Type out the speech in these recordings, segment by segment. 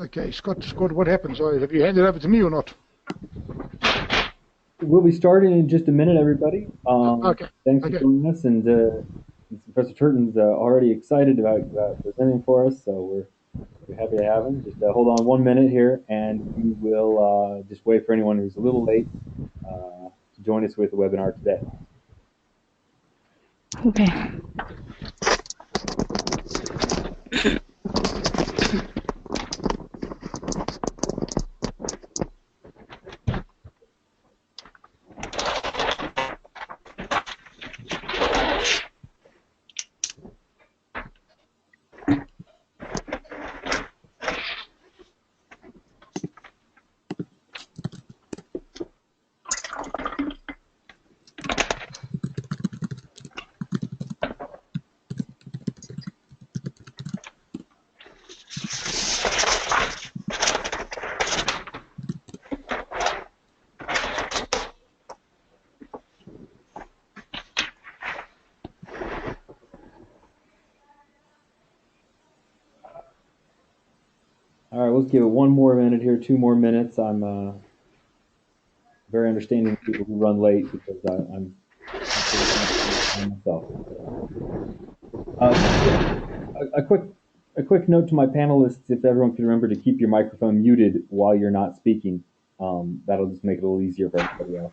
Okay, Scott, what happens? Have you handed over to me or not? We'll be starting in just a minute, everybody. Okay. Thanks for joining us, and Professor Turton's already excited about presenting for us, so we're happy to have him. Just hold on 1 minute here, and we will just wait for anyone who's a little late to join us with the webinar today. Okay. All right, let's give it 1 more minute here, 2 more minutes. I'm very understanding of people who run late because I'm myself. A quick note to my panelists: if everyone can remember to keep your microphone muted while you're not speaking, that'll just make it a little easier for everybody else.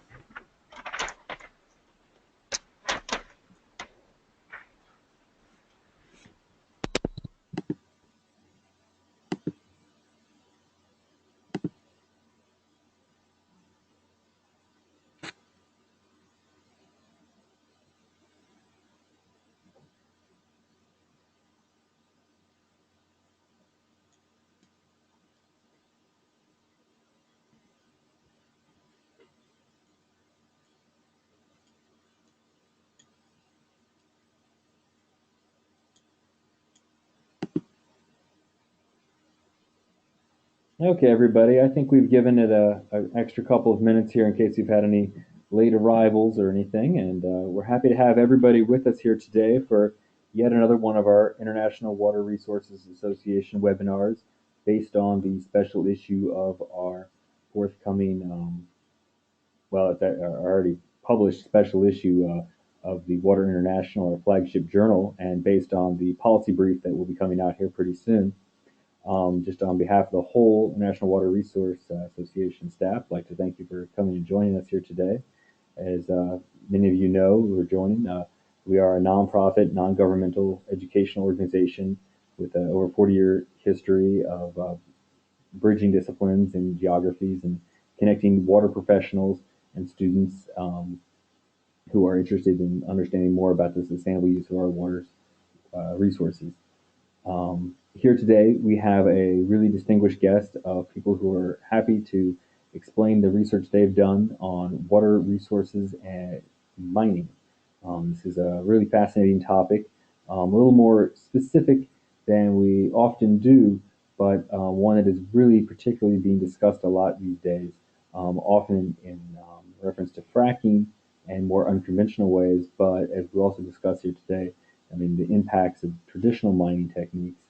Okay, everybody. I think we've given it an extra couple of minutes here in case you've had any late arrivals or anything, and we're happy to have everybody with us here today for yet another one of our International Water Resources Association webinars based on the special issue of our forthcoming, well, it's our already published special issue of the Water International, our flagship journal, and based on the policy brief that will be coming out here pretty soon. Just on behalf of the whole National Water Resource Association staff, I'd like to thank you for coming and joining us here today. As many of you know who are joining, we are a nonprofit, non-governmental educational organization with an over 40-year history of bridging disciplines and geographies and connecting water professionals and students who are interested in understanding more about the sustainable use of our water resources. Here today, we have a really distinguished guest of people who are happy to explain the research they've done on water resources and mining. This is a really fascinating topic, a little more specific than we often do, but one that is really particularly being discussed a lot these days, often in reference to fracking and more unconventional ways, but as we'll also discuss here today, I mean, the impacts of traditional mining techniques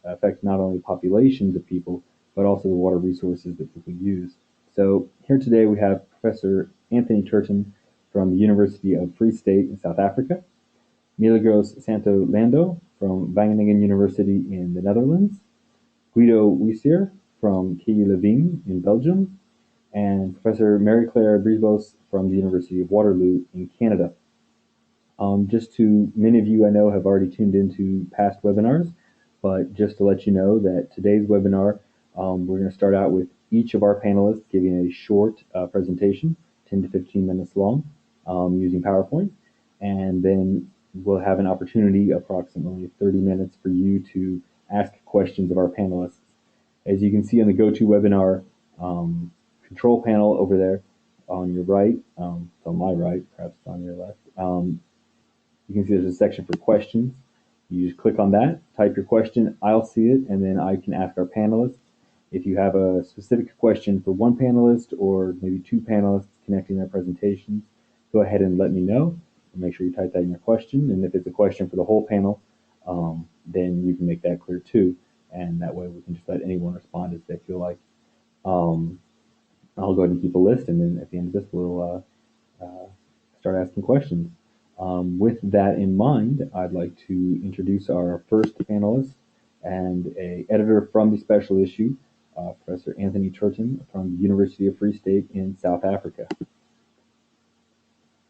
affect not only populations of people, but also the water resources that people use. So here today we have Professor Anthony Turton from the University of Free State in South Africa, Milgros Santo Landeo from Wageningen University in the Netherlands, Guido Wyseure from KU Leuven in Belgium, and Professor Marie-Claire Brisbois from the University of Waterloo in Canada. Just to many of you I know have already tuned into past webinars, but just to let you know that today's webinar, we're going to start out with each of our panelists giving a short presentation, 10 to 15 minutes long, using PowerPoint, and then we'll have an opportunity, approximately 30 minutes, for you to ask questions of our panelists. As you can see on the GoToWebinar control panel over there on your right, on my right, perhaps on your left, you can see there's a section for questions. You just click on that, type your question, I'll see it, and then I can ask our panelists. If you have a specific question for one panelist or maybe two panelists connecting their presentations, go ahead and let me know. Make sure you type that in your question. And if it's a question for the whole panel, then you can make that clear too. and that way we can just let anyone respond as they feel like. I'll go ahead and keep a list, and then at the end of this, we'll start asking questions. With that in mind, I'd like to introduce our first panelist and a editor from the special issue, Professor Anthony Turton from the University of Free State in South Africa.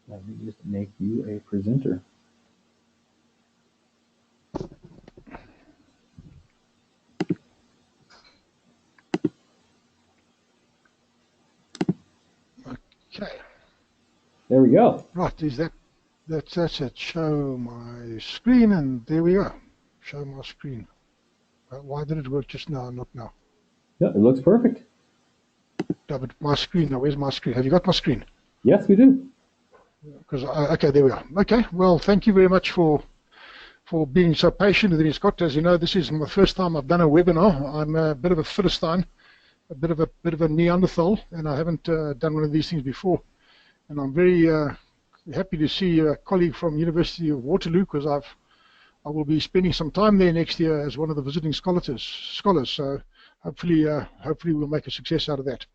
Let me just make you a presenter. Okay. There we go. Right, that's it. Show my screen, and there we go. Show my screen. Why did it work just now, not now? Yeah, it looks perfect. No, but my screen, now, where's my screen? Have you got my screen? Yes, we do. Because okay, there we are. Okay, well, thank you very much for being so patient with me, Scott. As you know, this is the first time I've done a webinar. I'm a bit of a Philistine, a bit of a Neanderthal, and I haven't done one of these things before. And I'm very happy to see a colleague from University of Waterloo, because I will be spending some time there next year as one of the visiting scholars. So hopefully we'll make a success out of that.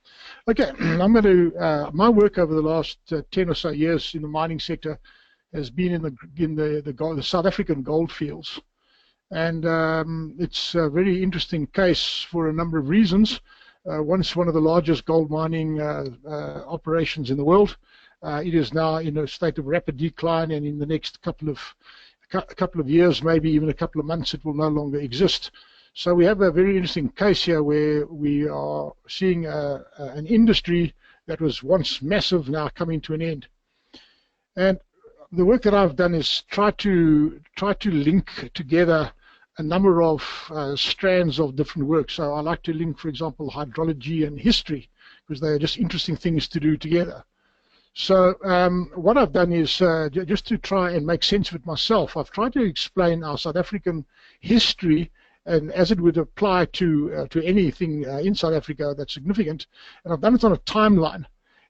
Okay, I'm going to my work over the last 10 or so years in the mining sector has been in the South African gold fields, and it's a very interesting case for a number of reasons. Once one of the largest gold mining operations in the world. It is now in a state of rapid decline, and in the next couple of years, maybe even a couple of months, it will no longer exist. So we have a very interesting case here where we are seeing an industry that was once massive now coming to an end. And the work that I've done is try to link together a number of strands of different work. So I like to link, for example, hydrology and history, because they are just interesting things to do together. So what I've done is just to try and make sense of it myself, I've tried to explain our South African history and as it would apply to anything in South Africa that's significant, and I've done it on a timeline.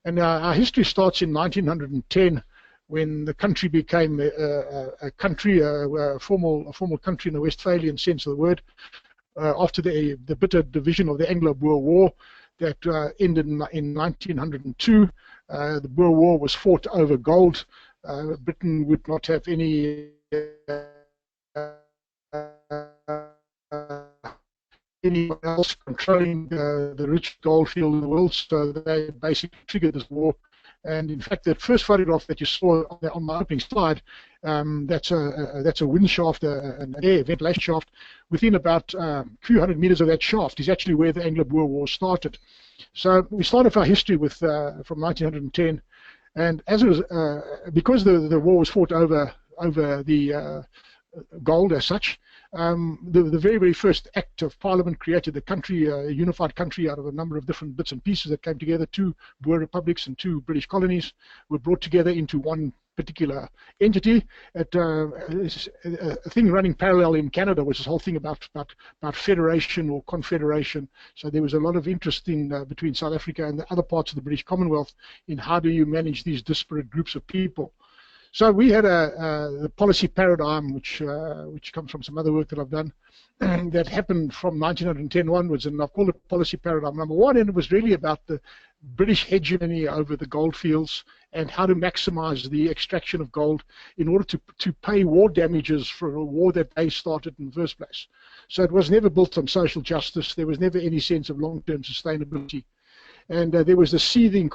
And our history starts in 1910, when the country became a country, a formal country in the Westphalian sense of the word, after the bitter division of the Anglo-Boer War that ended in 1902. The Boer War was fought over gold. Britain would not have anyone else controlling the rich gold field in the world, so they basically triggered this war. And in fact, that first photograph that you saw on my opening slide, that's a wind shaft, an air ventilation shaft. Within about a few hundred meters of that shaft is actually where the Anglo-Boer War started. So we started our history with from 1910, and as it was because the war was fought over the gold as such. The very first act of Parliament created the country, a unified country out of a number of different bits and pieces that came together. 2 Boer republics and 2 British colonies were brought together into one particular entity. A thing running parallel in Canada was this whole thing about federation or confederation. So there was a lot of interest in between South Africa and the other parts of the British Commonwealth in how do you manage these disparate groups of people. So we had the policy paradigm, which comes from some other work that I've done, that happened from 1910 onwards, and I've called it policy paradigm number 1, and it was really about the British hegemony over the gold fields and how to maximize the extraction of gold in order to pay war damages for a war that they started in the first place. So it was never built on social justice. There was never any sense of long-term sustainability. And there was a seething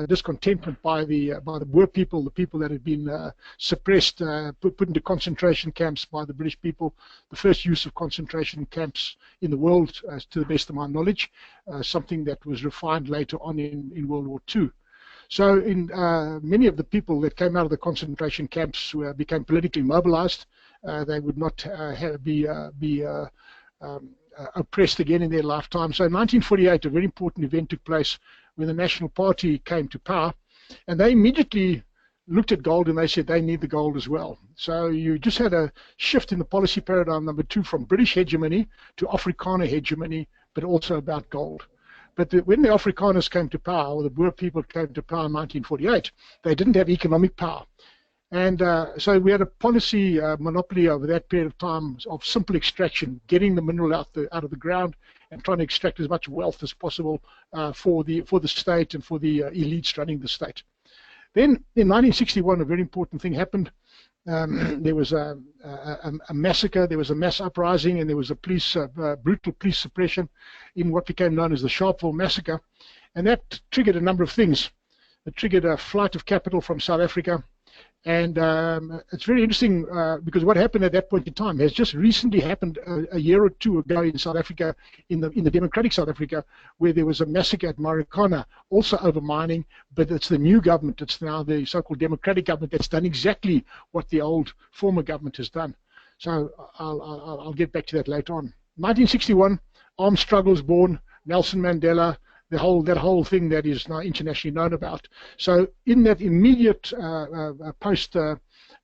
discontentment by the Boer people, the people that had been suppressed, put into concentration camps by the British people. The first use of concentration camps in the world, to the best of my knowledge, something that was refined later on in World War II. So many of the people that came out of the concentration camps became politically mobilized. They would not be oppressed again in their lifetime. So in 1948, a very important event took place when the National Party came to power, and they immediately looked at gold and they said they need the gold as well. So you just had a shift in the policy paradigm number 2 from British hegemony to Afrikaner hegemony, but also about gold. But when the Afrikaners came to power, or the Boer people came to power in 1948, they didn't have economic power. And so we had a policy monopoly over that period of time of simple extraction, getting the mineral out of the ground and trying to extract as much wealth as possible for the state and for the elites running the state. Then in 1961, a very important thing happened. There was a massacre, there was a mass uprising, and there was a brutal police suppression in what became known as the Sharpeville Massacre. And that triggered a number of things. It triggered a flight of capital from South Africa. And it's very interesting because what happened at that point in time has just recently happened a year or two ago in South Africa, in the democratic South Africa, where there was a massacre at Marikana, also over mining, but it's the new government, it's now the so-called democratic government that's done exactly what the old former government has done. So I'll get back to that later on. 1961, armed struggles born, Nelson Mandela, that whole thing that is now internationally known about. So in that immediate post birth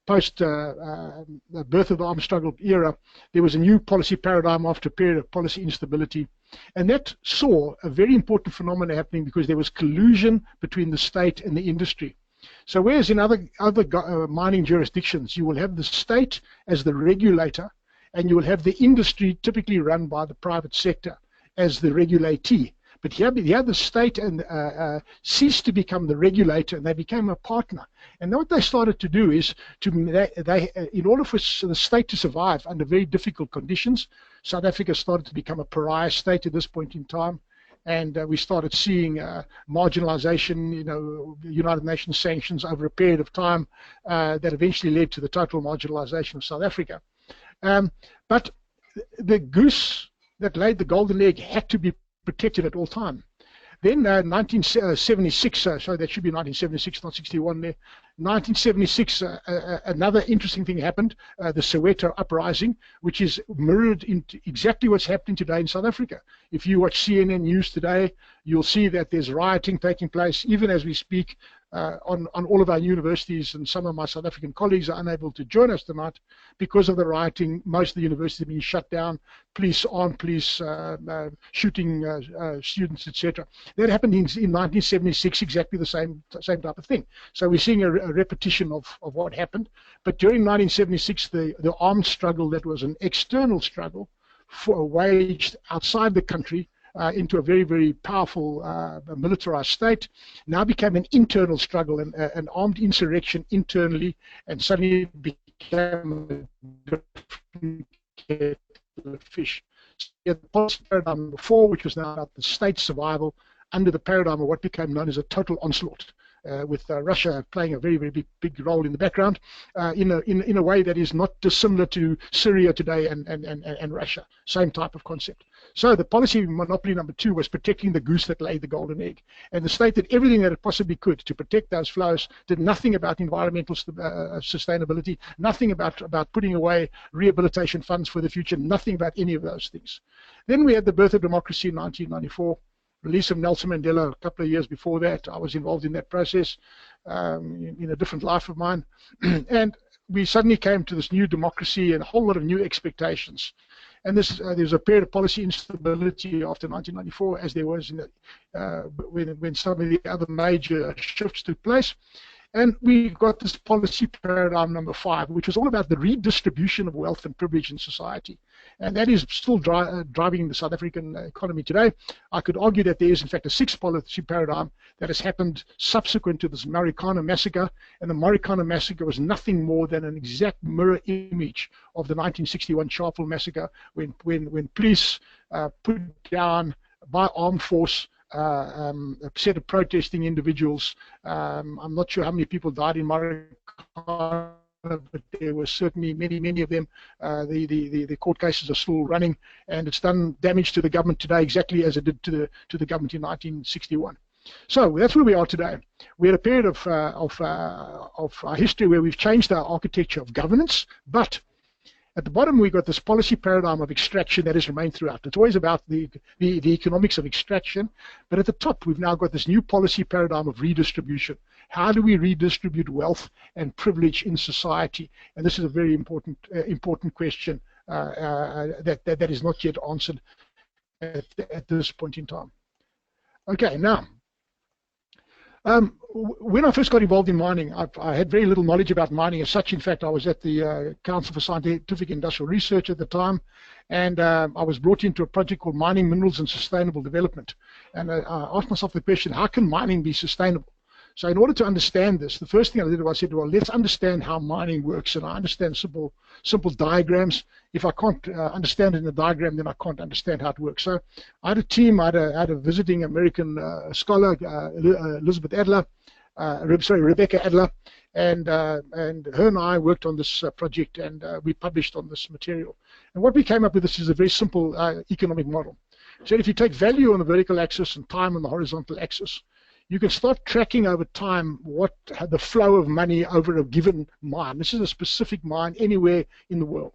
of the armed struggle era, there was a new policy paradigm after a period of policy instability, and that saw a very important phenomenon happening because there was collusion between the state and the industry. So whereas in other mining jurisdictions you will have the state as the regulator, and you will have the industry typically run by the private sector as the regulatee. But here the state and ceased to become the regulator, and they became a partner. And what they started to do is, in order for the state to survive under very difficult conditions, South Africa started to become a pariah state at this point in time. And we started seeing marginalization, United Nations sanctions over a period of time that eventually led to the total marginalization of South Africa. But the goose that laid the golden egg had to be protected at all time. Then 1976, so that should be 1976, not 61 there. 1976, another interesting thing happened, the Soweto uprising, which is mirrored into exactly what's happening today in South Africa. If you watch CNN News today, you'll see that there's rioting taking place, even as we speak, on all of our universities, and some of my South African colleagues are unable to join us tonight because of the rioting. Most of the universities have been shut down, police shooting students, etc. That happened in 1976, exactly the same type of thing. So we're seeing a repetition of what happened. But during 1976, the armed struggle that was an external struggle waged outside the country into a very, very powerful militarized state, now became an internal struggle, an armed insurrection internally, and suddenly it became a different kettle of fish. So the policy paradigm before, which was now about the state's survival, under the paradigm of what became known as a total onslaught, with Russia playing a very, very big role in the background, in a way that is not dissimilar to Syria today and Russia. Same type of concept. So the policy monopoly number 2 was protecting the goose that laid the golden egg. And the state did everything that it possibly could to protect those flows, did nothing about environmental sustainability, nothing about putting away rehabilitation funds for the future, nothing about any of those things. Then we had the birth of democracy in 1994. Release of Nelson Mandela a couple of years before that. I was involved in that process in a different life of mine. And we suddenly came to this new democracy and a whole lot of new expectations. And there's a period of policy instability after 1994, as there was when some of the other major shifts took place. And we got this policy paradigm number 5, which was all about the redistribution of wealth and privilege in society. And that is still driving the South African economy today. I could argue that there is, in fact, a 6th policy paradigm that has happened subsequent to this Marikana massacre. And the Marikana massacre was nothing more than an exact mirror image of the 1961 Sharpeville massacre, when police put down by armed force a set of protesting individuals. I'm not sure how many people died in Marikana, but there were certainly many of them. The court cases are still running, and it's done damage to the government today exactly as it did to the government in 1961. So that's where we are today. We're at a period of our history where we've changed our architecture of governance, but at the bottom, we've got this policy paradigm of extraction that has remained throughout. It's always about the economics of extraction, but at the top, we've now got this new policy paradigm of redistribution. How do we redistribute wealth and privilege in society? And this is a very important question that is not yet answered at this point in time. Okay, now, When I first got involved in mining, I had very little knowledge about mining as such. In fact, I was at the Council for Scientific Industrial Research at the time, and I was brought into a project called Mining, Minerals and Sustainable Development. And I asked myself the question, how can mining be sustainable? So in order to understand this, the first thing I did was I said, well, let's understand how mining works. And I understand simple diagrams. If I can't understand it in a diagram, then I can't understand how it works. So I had a team. I had a visiting American scholar, Rebecca Adler, and her and I worked on this project, and we published on this material. And what we came up with is a very simple economic model. So if you take value on the vertical axis and time on the horizontal axis, you can start tracking over time what the flow of money over a given mine. This is a specific mine anywhere in the world.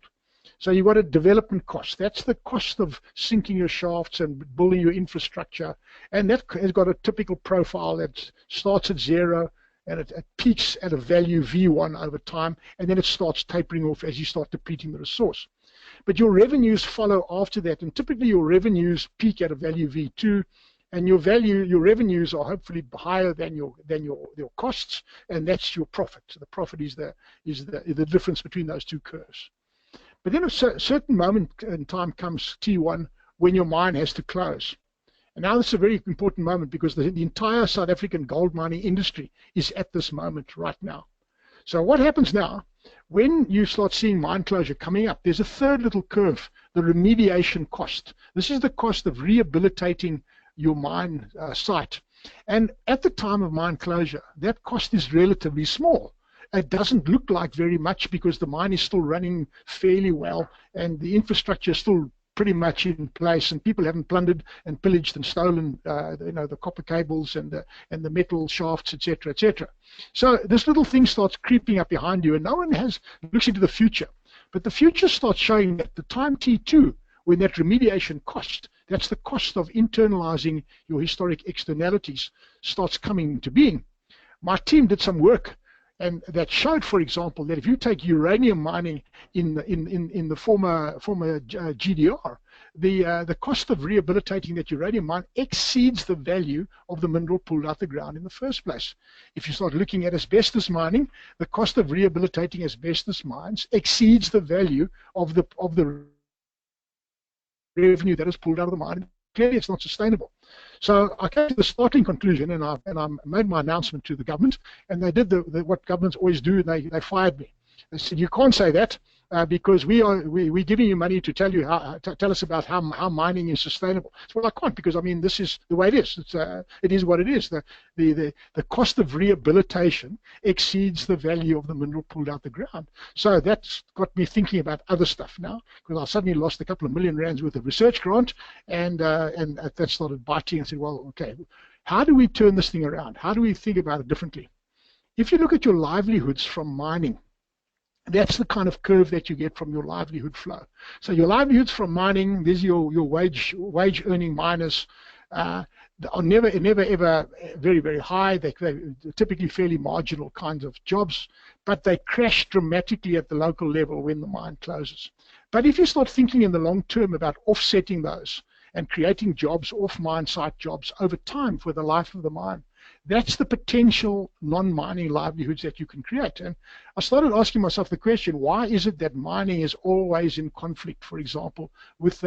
So you've got a development cost. That's the cost of sinking your shafts and building your infrastructure. And that has got a typical profile that starts at 0 and it peaks at a value V1 over time, and then it starts tapering off as you start depleting the resource. But your revenues follow after that, and typically your revenues peak at a value V2, and your revenues are hopefully higher than your costs, and that's your profit. So the profit is the difference between those two curves. But then a certain moment in time comes T1 when your mine has to close. And now this is a very important moment because the entire South African gold mining industry is at this moment right now. So what happens now, when you start seeing mine closure coming up, there's a third little curve, the remediation cost. This is the cost of rehabilitating your mine site. And at the time of mine closure, that cost is relatively small. It doesn't look like very much because the mine is still running fairly well and the infrastructure is still pretty much in place, and people haven't plundered and pillaged and stolen the copper cables and the metal shafts, etc., etc. So this little thing starts creeping up behind you, and no one looks into the future. But the future starts showing that the time T2, when that remediation cost, that's the cost of internalizing your historic externalities, starts coming into being. My team did some work, and that showed, for example, that if you take uranium mining in the former GDR, the cost of rehabilitating that uranium mine exceeds the value of the mineral pulled out the ground in the first place. If you start looking at asbestos mining, the cost of rehabilitating asbestos mines exceeds the value of the revenue that is pulled out of the mine. Clearly, it's not sustainable. So I came to the startling conclusion, and I made my announcement to the government, and they did what governments always do, and they fired me. They said, you can't say that because we're giving you money to tell us about how mining is sustainable. So, well, I can't, because I mean this is the way it is. It is what it is. The cost of rehabilitation exceeds the value of the mineral pulled out the ground. So that's got me thinking about other stuff now, because I suddenly lost a couple of million rands worth of research grant, and that started biting. I said, well, okay, how do we turn this thing around? How do we think about it differently? If you look at your livelihoods from mining, that's the kind of curve that you get from your livelihood flow. So your livelihoods from mining, there's your wage earning miners, are never ever very, very high. They're typically fairly marginal kinds of jobs, but they crash dramatically at the local level when the mine closes. But if you start thinking in the long term about offsetting those and creating jobs, off mine site jobs over time for the life of the mine, that's the potential non-mining livelihoods that you can create. And I started asking myself the question, why is it that mining is always in conflict, for example, with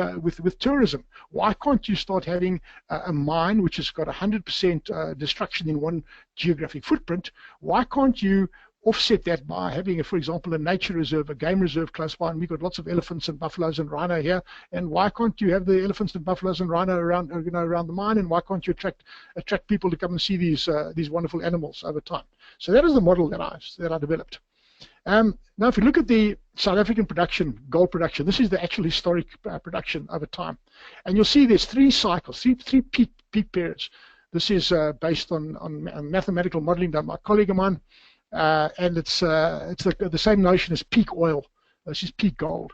tourism? Why can't you start having a mine which has got 100% destruction in one geographic footprint? Why can't you offset that by having, for example, a nature reserve, a game reserve close by, and we've got lots of elephants and buffaloes and rhino here, and why can't you have the elephants and buffaloes and rhino around the mine, and why can't you attract people to come and see these wonderful animals over time? So that is the model that I developed. Now, if you look at the South African production, gold production, this is the actual historic production over time, and you'll see there's three cycles, three peak periods. This is based on mathematical modeling done by a colleague of mine. And it's the same notion as peak oil. This is peak gold.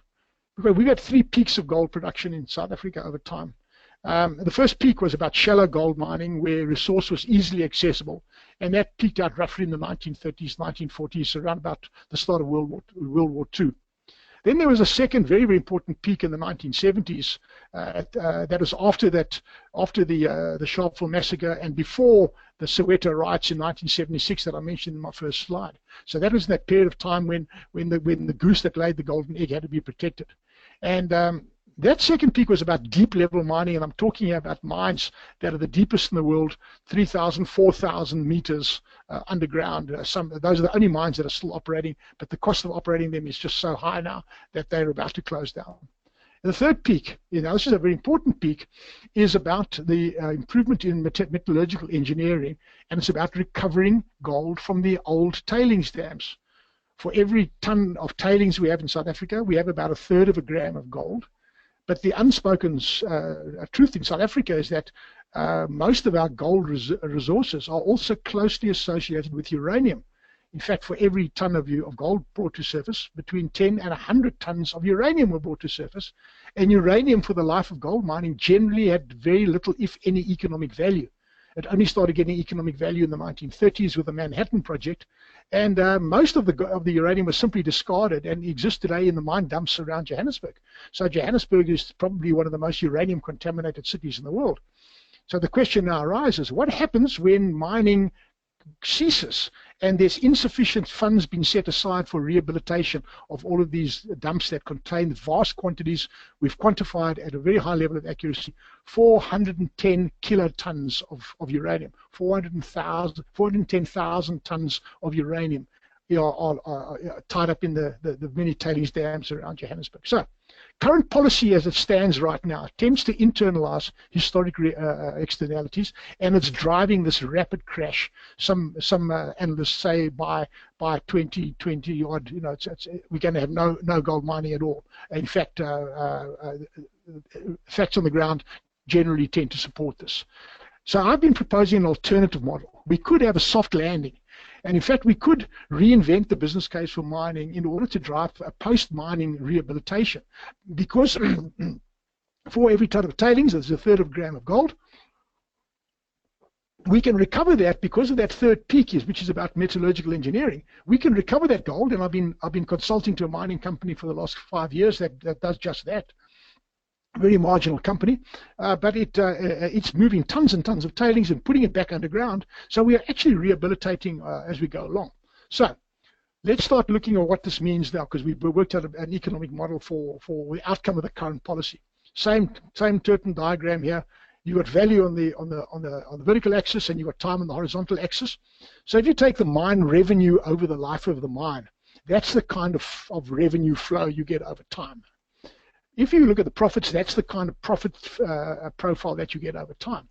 We've had three peaks of gold production in South Africa over time. The first peak was about shallow gold mining, where resource was easily accessible, and that peaked out roughly in the 1930s, 1940s, around about the start of World War II. Then there was a second very, very important peak in the 1970s. That was after the Sharpeville massacre and before the Soweto riots in 1976 that I mentioned in my first slide. So that was that period of time when the goose that laid the golden egg had to be protected. And that second peak was about deep level mining, and I'm talking about mines that are the deepest in the world, 3,000, 4,000 meters underground. Those are the only mines that are still operating, but the cost of operating them is just so high now that they're about to close down. And the third peak, this is a very important peak, is about the improvement in metallurgical engineering, and it's about recovering gold from the old tailings dams. For every ton of tailings we have in South Africa, we have about 1/3 of a gram of gold. But the unspoken truth in South Africa is that most of our gold resources are also closely associated with uranium. In fact, for every ton of gold brought to surface, between 10 and 100 tons of uranium were brought to surface. And uranium, for the life of gold mining, generally had very little, if any, economic value. It only started getting economic value in the 1930s with the Manhattan Project, and most of the uranium was simply discarded and exists today in the mine dumps around Johannesburg. So Johannesburg is probably one of the most uranium-contaminated cities in the world. So the question now arises, what happens when mining ceases and there's insufficient funds being set aside for rehabilitation of all of these dumps that contain vast quantities? We've quantified at a very high level of accuracy 410 kilotons of uranium, 410,000 tons of uranium are tied up in the many tailings dams around Johannesburg. So current policy as it stands right now tends to internalize historic externalities, and it's driving this rapid crash. Some analysts say by 2020 odd, we're going to have no gold mining at all. In fact, facts on the ground generally tend to support this. So I've been proposing an alternative model. We could have a soft landing. And in fact, we could reinvent the business case for mining in order to drive a post-mining rehabilitation. Because for every ton of tailings, there's 1/3 of a gram of gold. We can recover that because of that third peak, which is about metallurgical engineering. We can recover that gold, and I've been consulting to a mining company for the last 5 years that does just that. Very marginal company, but it's moving tons and tons of tailings and putting it back underground. So we are actually rehabilitating as we go along. So let's start looking at what this means now, because we've worked out an economic model for the outcome of the current policy. Same Turton diagram here. You've got value on the vertical axis, and you've got time on the horizontal axis. So if you take the mine revenue over the life of the mine, that's the kind of revenue flow you get over time. If you look at the profits, that's the kind of profit profile that you get over time.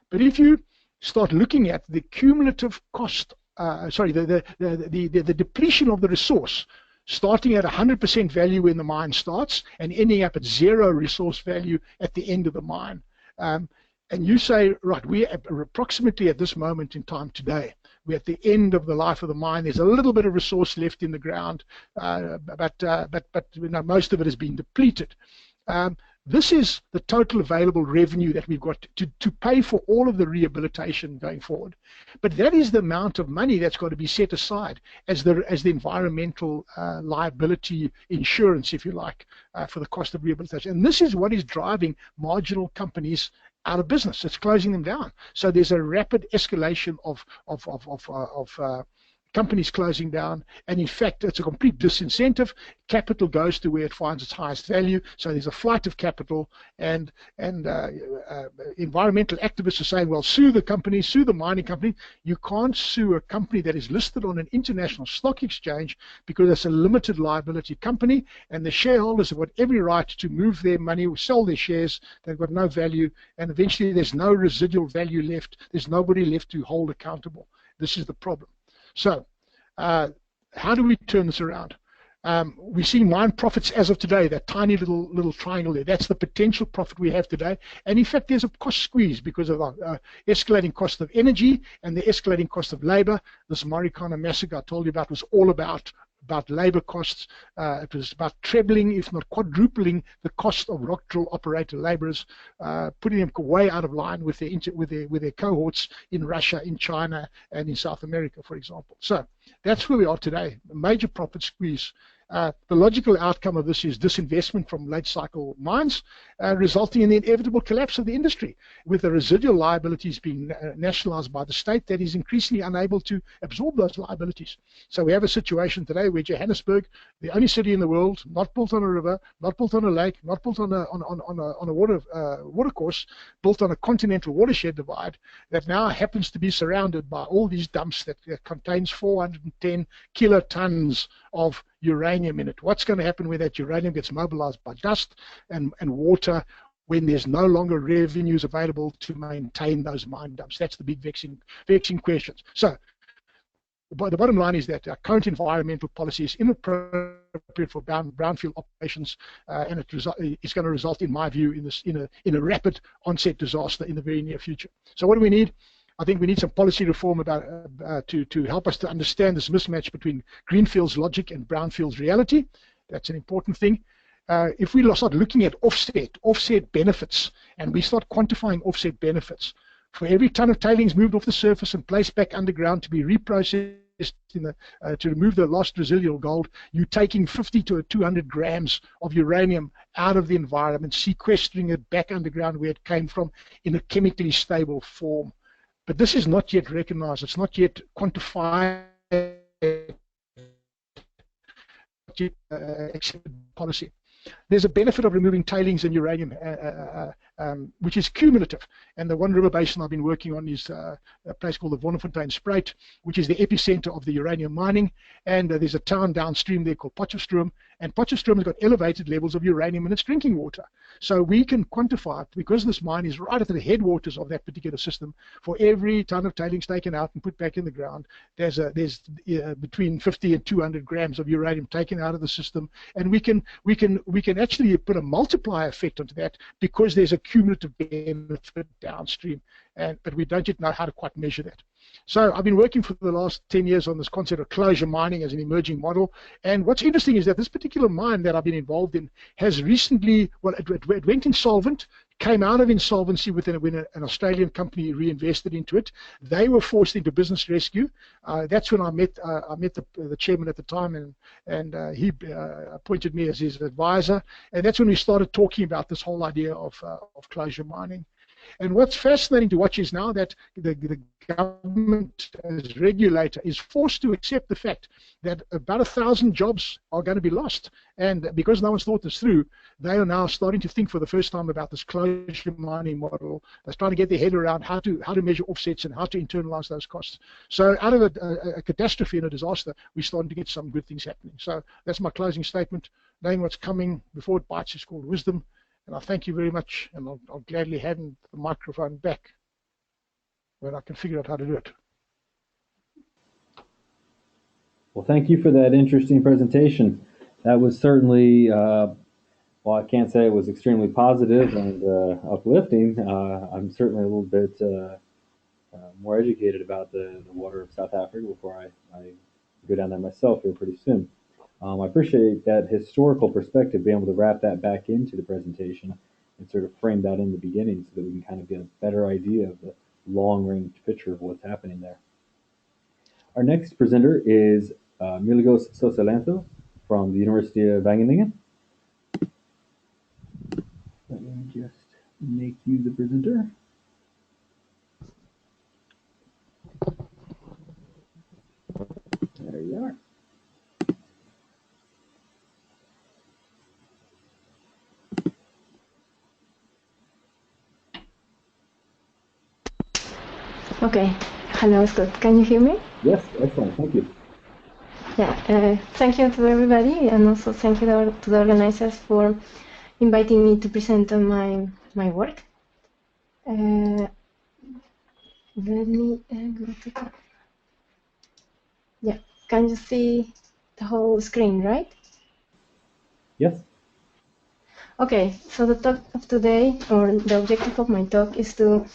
But if you start looking at the cumulative cost, the depletion of the resource, starting at 100% value when the mine starts and ending up at 0 resource value at the end of the mine. And you say, right, we're approximately at this moment in time today. We're at the end of the life of the mine. There's a little bit of resource left in the ground, but most of it has been depleted. This is the total available revenue that we've got to pay for all of the rehabilitation going forward. But that is the amount of money that's got to be set aside as the environmental liability insurance, if you like, for the cost of rehabilitation. And this is what is driving marginal companies out of business. It's closing them down. So there's a rapid escalation of companies closing down, and in fact it's a complete disincentive. Capital goes to where it finds its highest value, so there's a flight of capital, and environmental activists are saying, well, sue the company, sue the mining company. You can't sue a company that is listed on an international stock exchange, because it's a limited liability company, and the shareholders have got every right to move their money or sell their shares. They've got no value, and eventually there's no residual value left. There's nobody left to hold accountable. This is the problem. So how do we turn this around? We see mine profits as of today, that tiny little triangle there. That's the potential profit we have today. And in fact, there's a cost squeeze because of escalating cost of energy and the escalating cost of labor. This Marikana massacre I told you about was all about labor costs. It was about trebling, if not quadrupling, the cost of rock drill operator laborers, putting them way out of line with their cohorts in Russia, in China, and in South America, for example. So that's where we are today, a major profit squeeze. The logical outcome of this is disinvestment from late cycle mines, resulting in the inevitable collapse of the industry, with the residual liabilities being nationalized by the state that is increasingly unable to absorb those liabilities. So we have a situation today where Johannesburg, the only city in the world, not built on a river, not built on a lake, not built on a watercourse, built on a continental watershed divide, that now happens to be surrounded by all these dumps that contains 410 kilotons of uranium in it. What's going to happen when that uranium gets mobilized by dust and water when there's no longer revenues available to maintain those mine dumps? That's the big vexing questions. So the bottom line is that our current environmental policy is inappropriate for brownfield operations, and it's going to result, in my view, in a rapid onset disaster in the very near future. So what do we need? I think we need some policy reform about to help us to understand this mismatch between greenfields logic and brownfields reality. That's an important thing. If we start looking at offset benefits, and we start quantifying offset benefits, for every ton of tailings moved off the surface and placed back underground to be reprocessed to remove the lost residual gold, you're taking 50 to 200 grams of uranium out of the environment, sequestering it back underground where it came from in a chemically stable form. But this is not yet recognized. It's not yet quantified, accepted policy. There's a benefit of removing tailings and uranium, which is cumulative. And the one river basin I've been working on is a place called the Wonderfontein-Spruit, which is the epicenter of the uranium mining. And there's a town downstream there called Potchefstroom. And Potchefstroom has got elevated levels of uranium in its drinking water. So we can quantify it, because this mine is right at the headwaters of that particular system. For every ton of tailings taken out and put back in the ground, there's between 50 and 200 grams of uranium taken out of the system. And we can actually put a multiplier effect onto that, because there's a cumulative benefit downstream, but we don't yet know how to quite measure that. So I've been working for the last 10 years on this concept of closure mining as an emerging model. And what's interesting is that this particular mine that I've been involved in has recently, well, it went insolvent, came out of insolvency when an Australian company reinvested into it. They were forced into business rescue. That's when I met the chairman at the time, and he appointed me as his advisor. And that's when we started talking about this whole idea of closure mining. And what's fascinating to watch is now that the government as regulator is forced to accept the fact that about 1,000 jobs are going to be lost. And because no one's thought this through, they are now starting to think for the first time about this closure mining model. They're trying to get their head around how to measure offsets and how to internalize those costs. So out of a catastrophe and a disaster, we're starting to get some good things happening. So that's my closing statement. Knowing what's coming before it bites is called wisdom. And I thank you very much, and I'll gladly hand the microphone back when I can figure out how to do it. Well, thank you for that interesting presentation. That was certainly, well, I can't say it was extremely positive and uplifting. I'm certainly a little bit more educated about the water of South Africa before I go down there myself here pretty soon. I appreciate that historical perspective, being able to wrap that back into the presentation and sort of frame that in the beginning so that we can kind of get a better idea of the long-range picture of what's happening there. Our next presenter is Milgros Sosa from the University of Wageningen. Let me just make you the presenter. There you are. Okay. Hello, Scott. Can you hear me? Yes, excellent. Thank you. Yeah. Thank you to everybody, and also thank you to the organizers for inviting me to present on my work. Let me go to. Yeah. Can you see the whole screen, right? Yes. Okay. So the talk of today, or the objective of my talk, is to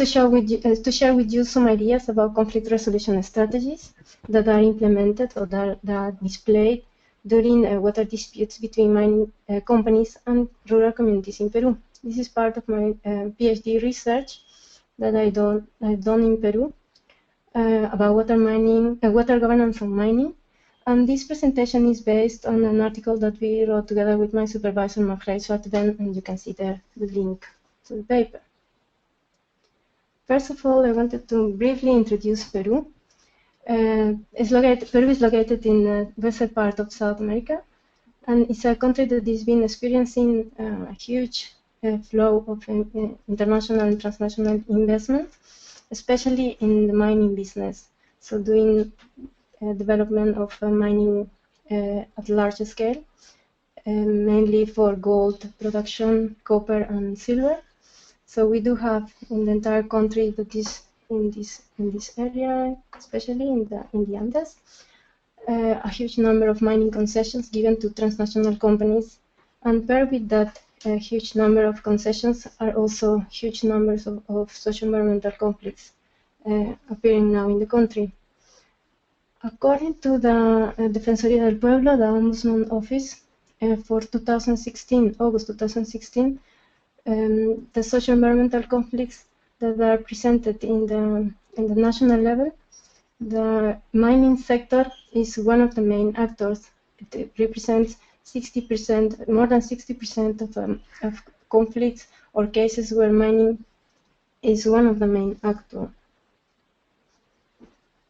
share with you some ideas about conflict resolution strategies that are implemented or that are displayed during water disputes between mining companies and rural communities in Peru. This is part of my PhD research that I've done in Peru about water governance and mining, And this presentation is based on an article that we wrote together with my supervisor, Leuven, and you can see there the link to the paper. First of all, I wanted to briefly introduce Peru. Peru is located in the western part of South America, and it's a country that has been experiencing a huge flow of international and transnational investment, especially in the mining business. So doing development of mining at large scale, mainly for gold production, copper, and silver. So we do have in the entire country that is in this area, especially in the Andes, a huge number of mining concessions given to transnational companies, and paired with that a huge number of concessions are also huge numbers of socio-environmental conflicts appearing now in the country. According to the Defensoría del Pueblo, the Ombudsman Office, for 2016, August 2016, the socio-environmental conflicts that are presented in the national level, the mining sector is one of the main actors. It represents 60%, more than 60% of conflicts or cases where mining is one of the main actors.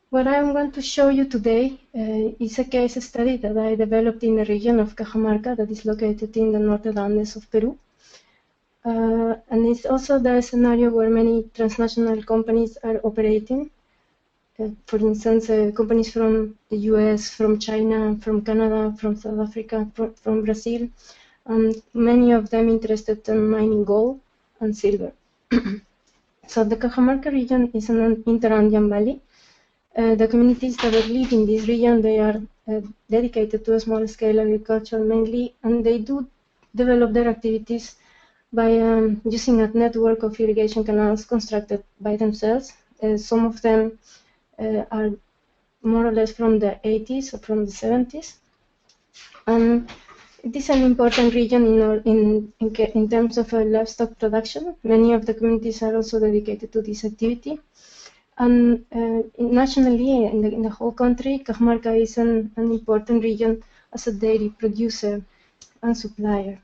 What I'm going to show you today is a case study that I developed in the region of Cajamarca that is located in the northern Andes of Peru. And it's also the scenario where many transnational companies are operating. For instance, companies from the US, from China, from Canada, from South Africa, from Brazil, and many of them interested in mining gold and silver. So the Cajamarca region is an inter-Andean valley. The communities that live in this region, they are dedicated to a small-scale agriculture mainly, and they do develop their activities by using a network of irrigation canals constructed by themselves. Some of them are more or less from the 80s or from the 70s. And it is an important region in terms of livestock production. Many of the communities are also dedicated to this activity. And nationally, in the whole country, Cajamarca is an important region as a dairy producer and supplier.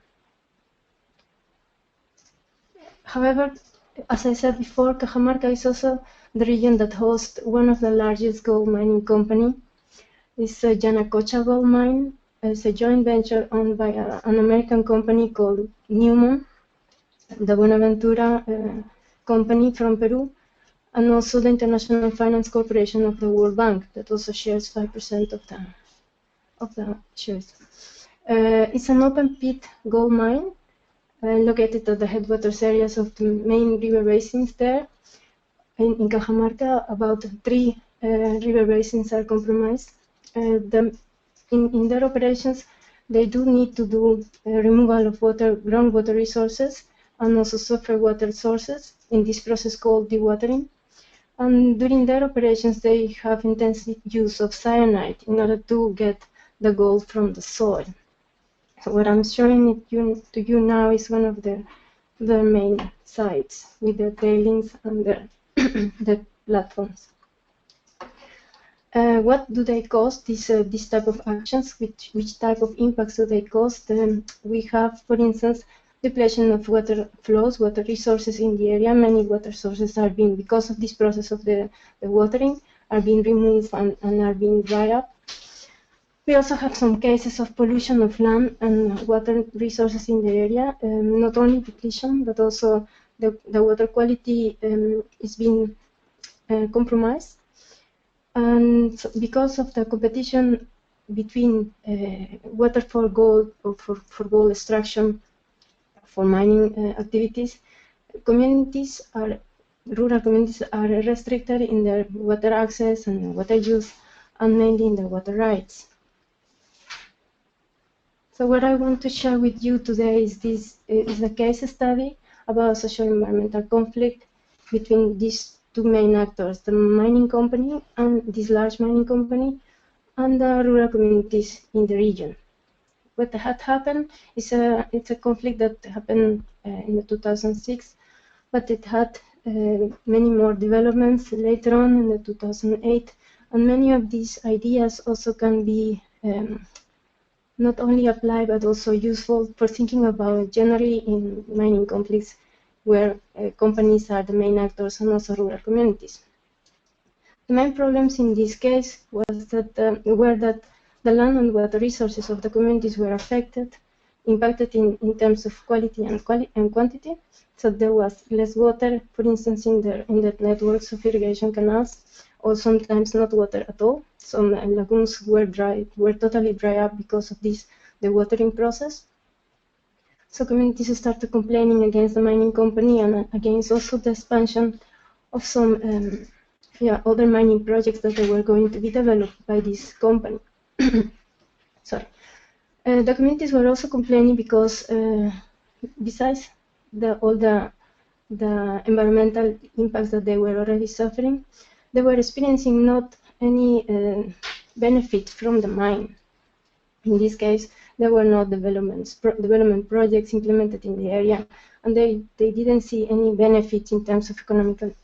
However, as I said before, Cajamarca is also the region that hosts one of the largest gold mining companies. It's a Yanacocha gold mine. It's a joint venture owned by an American company called Newmont, the Buenaventura company from Peru, and also the International Finance Corporation of the World Bank that also shares 5% of the shares. It's an open pit gold mine located at the headwaters areas of the main river basins there. In Cajamarca, about 3 river basins are compromised. In their operations, they do need to do removal of groundwater resources and also surface water sources in this process called dewatering. And during their operations, they have intensive use of cyanide in order to get the gold from the soil. So what I'm showing to you now is one of their main sites with their tailings and their platforms. What do they cause, this type of actions? Which type of impacts do they cause? We have, for instance, depletion of water flows, water resources in the area. Many water sources are being, because of this process of the watering, are being removed and are being dried up. We also have some cases of pollution of land and water resources in the area, not only depletion, but also the water quality is being compromised. And so because of the competition between water for gold or for gold extraction for mining activities, rural communities are restricted in their water access and water use, and mainly in their water rights. So what I want to share with you today is a case study about socio-environmental conflict between these two main actors, the mining company and this large mining company, and the rural communities in the region. What had happened is it's a conflict that happened in 2006, but it had many more developments later on in the 2008 And many of these ideas also can be not only applied but also useful for thinking about generally in mining conflicts where companies are the main actors and also rural communities. The main problems in this case was that were that the land and water resources of the communities were affected, impacted in terms of quality and quantity. So there was less water, for instance, in the networks of irrigation canals, or sometimes not water at all. Some lagoons were totally dry up because of the watering process. So communities started complaining against the mining company and against also the expansion of some other mining projects that they were going to be developed by this company. Sorry. The communities were also complaining because besides all the environmental impacts that they were already suffering, they were experiencing not any benefit from the mine. In this case, there were no development projects implemented in the area, and they didn't see any benefits in terms of economic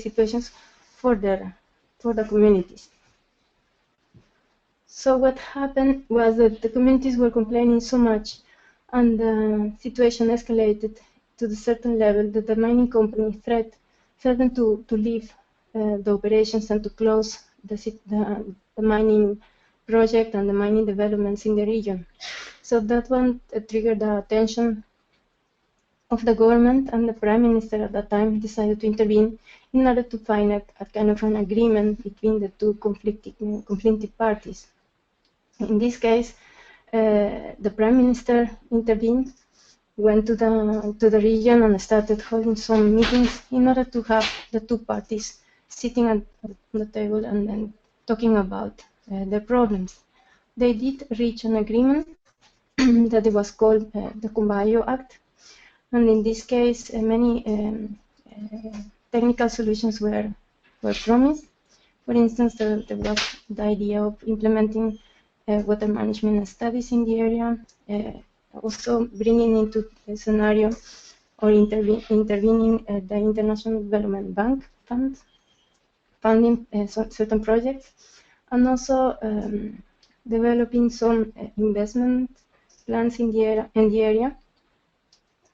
situations for the communities. So what happened was that the communities were complaining so much, and the situation escalated to the certain level that the mining company threatened to leave the operations and to close the mining project and the mining developments in the region. So that one triggered the attention of the government, and the Prime Minister at that time decided to intervene in order to find a kind of an agreement between the two conflicting parties. In this case, the Prime Minister intervened, went to the region and started holding some meetings in order to have the two parties sitting at the table and then talking about their problems. They did reach an agreement that it was called the Cumbayo Act, and in this case many technical solutions were promised. For instance, there was the idea of implementing water management studies in the area, also bringing into the scenario or intervening the International Development Bank funding certain projects, and also developing some investment plans in the area,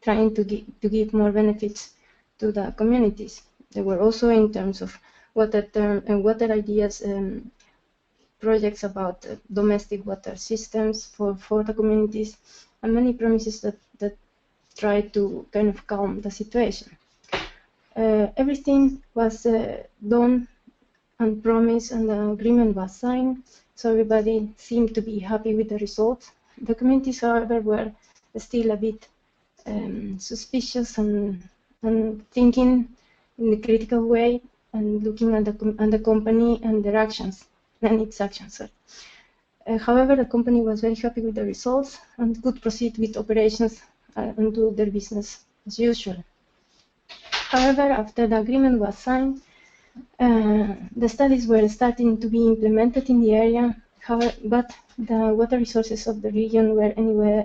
trying to give more benefits to the communities. There were also, in terms of water ideas, projects about domestic water systems for the communities, and many promises that try to kind of calm the situation. Everything was done and promised, and the agreement was signed, so everybody seemed to be happy with the results. The communities, however, were still a bit suspicious and thinking in a critical way and looking at the company and their actions. And its actions. However, the company was very happy with the results and could proceed with operations and do their business as usual. However, after the agreement was signed, the studies were starting to be implemented in the area, but the water resources of the region were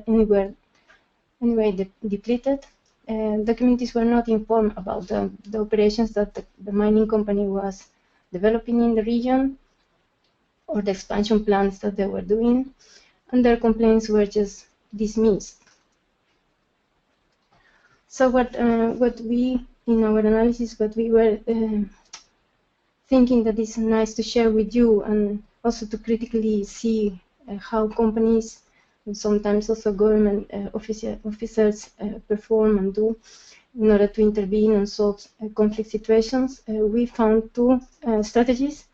anyway depleted. The communities were not informed about the operations that the mining company was developing in the region, or the expansion plans that they were doing, and their complaints were just dismissed. So what we, in our analysis, what we were thinking that is nice to share with you, and also to critically see how companies and sometimes also government officers perform and do in order to intervene and solve conflict situations. We found two strategies,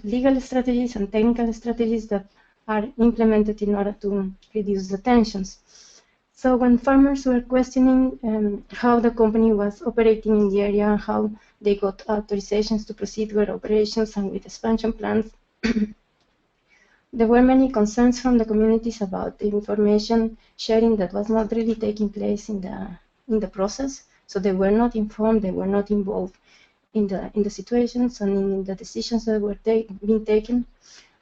legal strategies and technical strategies that are implemented in order to reduce the tensions. So when farmers were questioning how the company was operating in the area, how they got authorizations to proceed with operations and with expansion plans, there were many concerns from the communities about the information sharing that was not really taking place in the process. So they were not informed, they were not involved in the situations and in the decisions that were being taken,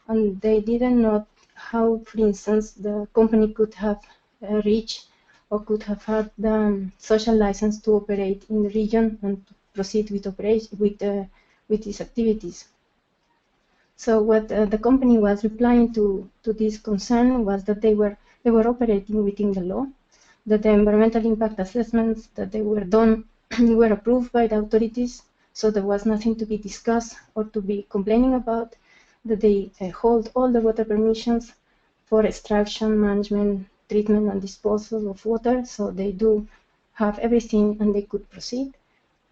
and they didn't know how, for instance, the company could have reached or could have had the social license to operate in the region and proceed with with these activities. So what the company was replying to this concern was that they were operating within the law, that the environmental impact assessments that they were done were approved by the authorities, so there was nothing to be discussed or to be complaining about, that they hold all the water permissions for extraction, management, treatment, and disposal of water, so they do have everything and they could proceed.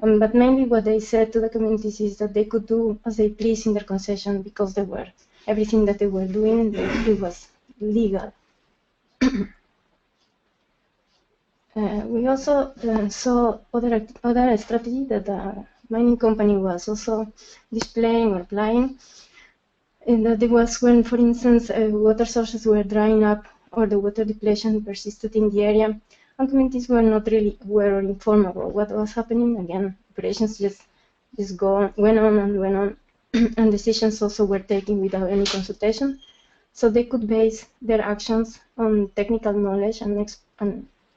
But mainly what they said to the communities is that they could do as they please in their concession because everything that they were doing, it was legal. We also saw other strategy that the mining company was also displaying or applying, and that it was when, for instance, water sources were drying up or the water depletion persisted in the area, and communities were not really aware or informed about what was happening. Again, operations just went on, and decisions also were taken without any consultation. So they could base their actions on technical knowledge and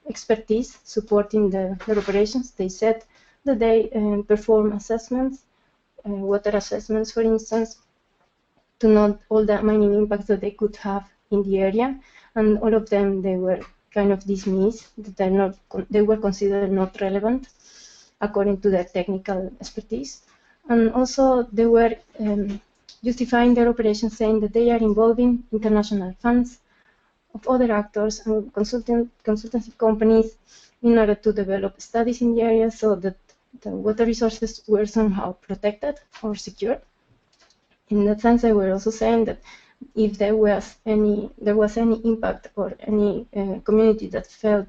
expertise supporting their operations. They said that they perform assessments, water assessments, for instance, to note all the mining impacts that they could have in the area, and all of them they were kind of dismissed, that they were considered not relevant according to their technical expertise. And also they were justifying their operations, saying that they are involving international funds of other actors and consultancy companies in order to develop studies in the area so that the water resources were somehow protected or secured. In that sense, they were also saying that if there was any impact or any community that felt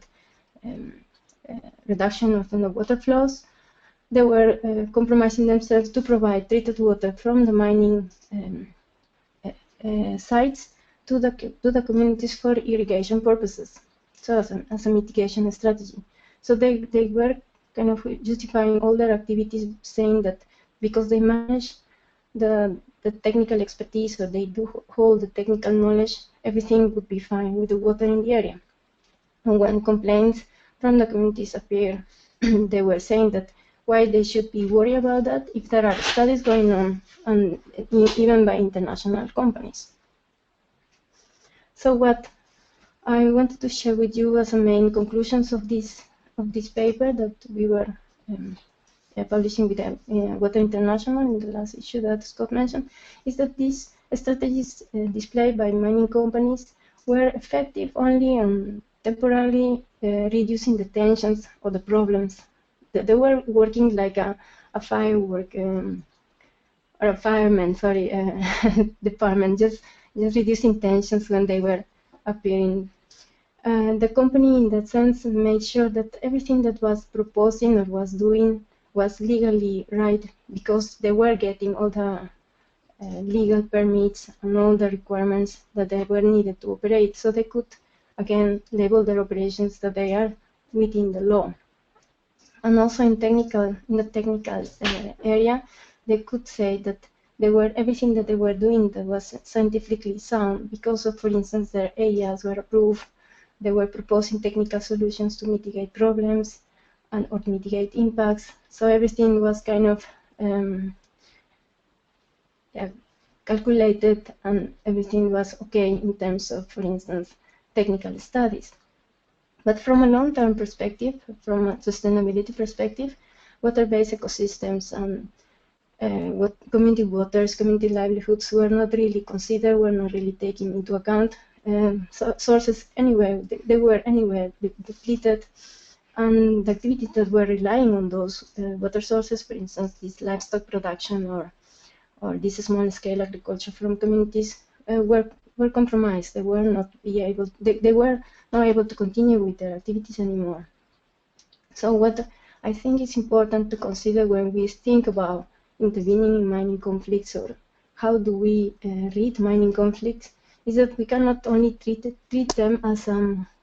reduction of the water flows, they were compromising themselves to provide treated water from the mining sites to the communities for irrigation purposes, so as a mitigation strategy. So they were kind of justifying all their activities, saying that because they manage the technical expertise, or they do hold the technical knowledge, everything would be fine with the water in the area. And when complaints from the communities appear, they were saying that why they should be worried about that if there are studies going on, and even by international companies. So what I wanted to share with you as the main conclusions of this paper that we were publishing with Water International in the last issue that Scott mentioned, is that these strategies displayed by mining companies were effective only on temporarily reducing the tensions or the problems. They were working like a firework or a fireman, sorry, department, just reducing tensions when they were appearing. The company, in that sense, made sure that everything that was proposing or was doing was legally right, because they were getting all the legal permits and all the requirements that they were needed to operate, so they could again label their operations that they are within the law. And also in the technical area, they could say that everything that they were doing that was scientifically sound, because of, for instance, their areas were approved. They were proposing technical solutions to mitigate problems or mitigate impacts. So everything was kind of calculated, and everything was okay in terms of, for instance, technical studies. But from a long-term perspective, from a sustainability perspective, water-based ecosystems and what community waters, community livelihoods were not really considered, were not really taken into account. Sources anyway, they were anywhere depleted, and the activities that were relying on those water sources, for instance, this livestock production or this small-scale agriculture from communities, were compromised. They were not able to continue with their activities anymore. So what I think is important to consider when we think about intervening in mining conflicts, or how do we read mining conflicts, is that we cannot only treat them as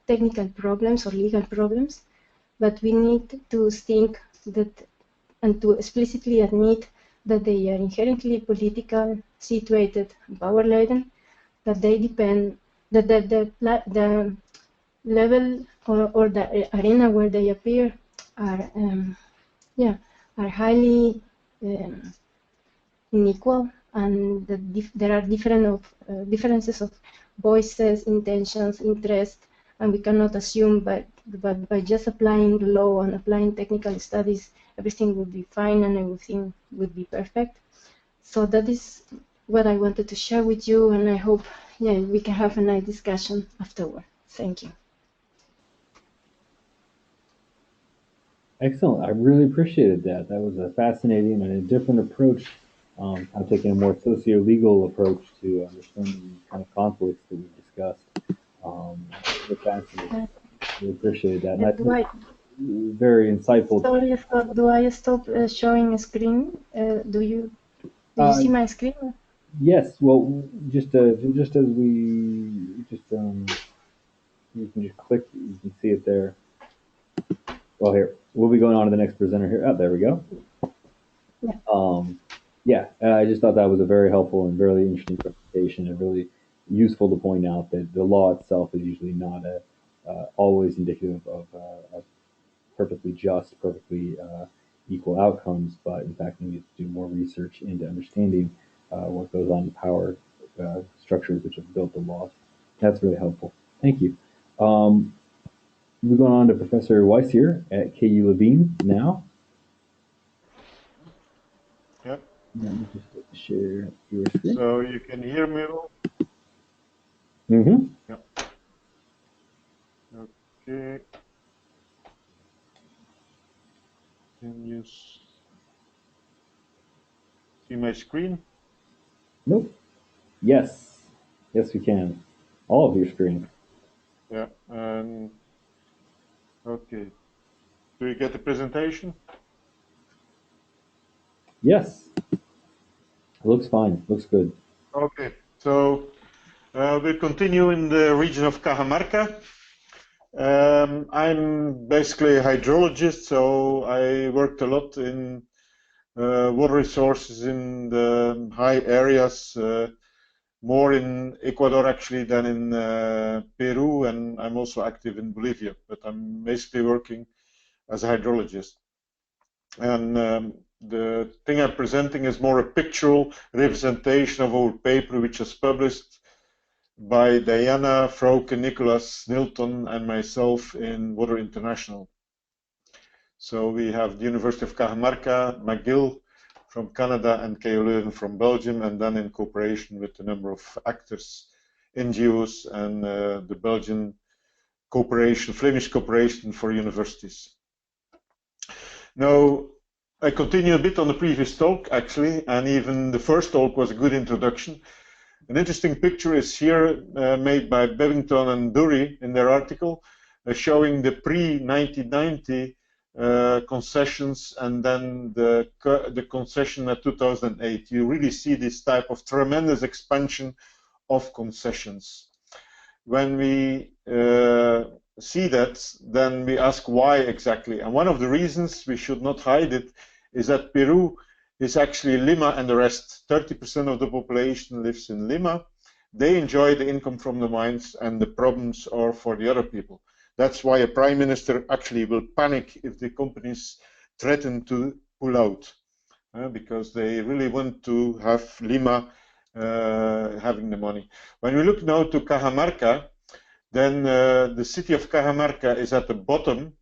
technical problems or legal problems, but we need to think that, and to explicitly admit that they are inherently political, situated, power-laden, that they depend, that the level or the arena where they appear are are highly unequal, and there are differences of voices, intentions, interests, and we cannot assume by just applying the law and applying technical studies, everything would be fine and everything would be perfect. So that is what I wanted to share with you, and I hope we can have a nice discussion afterward. Thank you. Excellent. I really appreciated that. That was a fascinating and a different approach. I'm taking a more socio-legal approach to understanding these kind of conflicts that we discussed. Really fascinating. Really appreciated that. And I think very insightful. Sorry, Scott, do I stop showing a screen? Do you see my screen? Yes. Well, just as we you can just click. You can see it there. Well, here we'll be going on to the next presenter here. Oh, there we go. Yeah. I just thought that was a very helpful and very interesting presentation, and really useful to point out that the law itself is usually not always indicative of perfectly just, perfectly equal outcomes, but in fact, we need to do more research into understanding what goes on in power structures which have built the laws. That's really helpful. Thank you. We're going on to Professor Wyseure at KU Leuven now. Yep. Let me just share your screen. So you can hear me all? Mm-hmm. Yep. Okay. Can you see my screen? Nope. Yes. Yes, we can. All of your screen. Yeah. Okay. Do you get the presentation? Yes. It looks fine. Looks good. Okay. So we continue in the region of Cajamarca. I'm basically a hydrologist, so I worked a lot in water resources in the high areas, more in Ecuador actually than in Peru, and I'm also active in Bolivia, but I'm basically working as a hydrologist. And the thing I'm presenting is more a pictorial representation of our paper, which was published by Diana, Frauke, Nicholas, Nilton, and myself in Water International. So we have the University of Cajamarca, McGill from Canada, and KU Leuven from Belgium, and then in cooperation with a number of actors, NGOs, and the Belgian cooperation, Flemish cooperation for universities. Now, I continue a bit on the previous talk, actually, and even the first talk was a good introduction. An interesting picture is here made by Bevington and Dury in their article, showing the pre-1990 concessions and then the concession at 2008. You really see this type of tremendous expansion of concessions. When we see that, then we ask why exactly. And one of the reasons, we should not hide it, is that Peru is actually Lima and the rest. 30% of the population lives in Lima. They enjoy the income from the mines, and the problems are for the other people. That's why a prime minister actually will panic if the companies threaten to pull out, because they really want to have Lima having the money. When we look now to Cajamarca, then the city of Cajamarca is at the bottom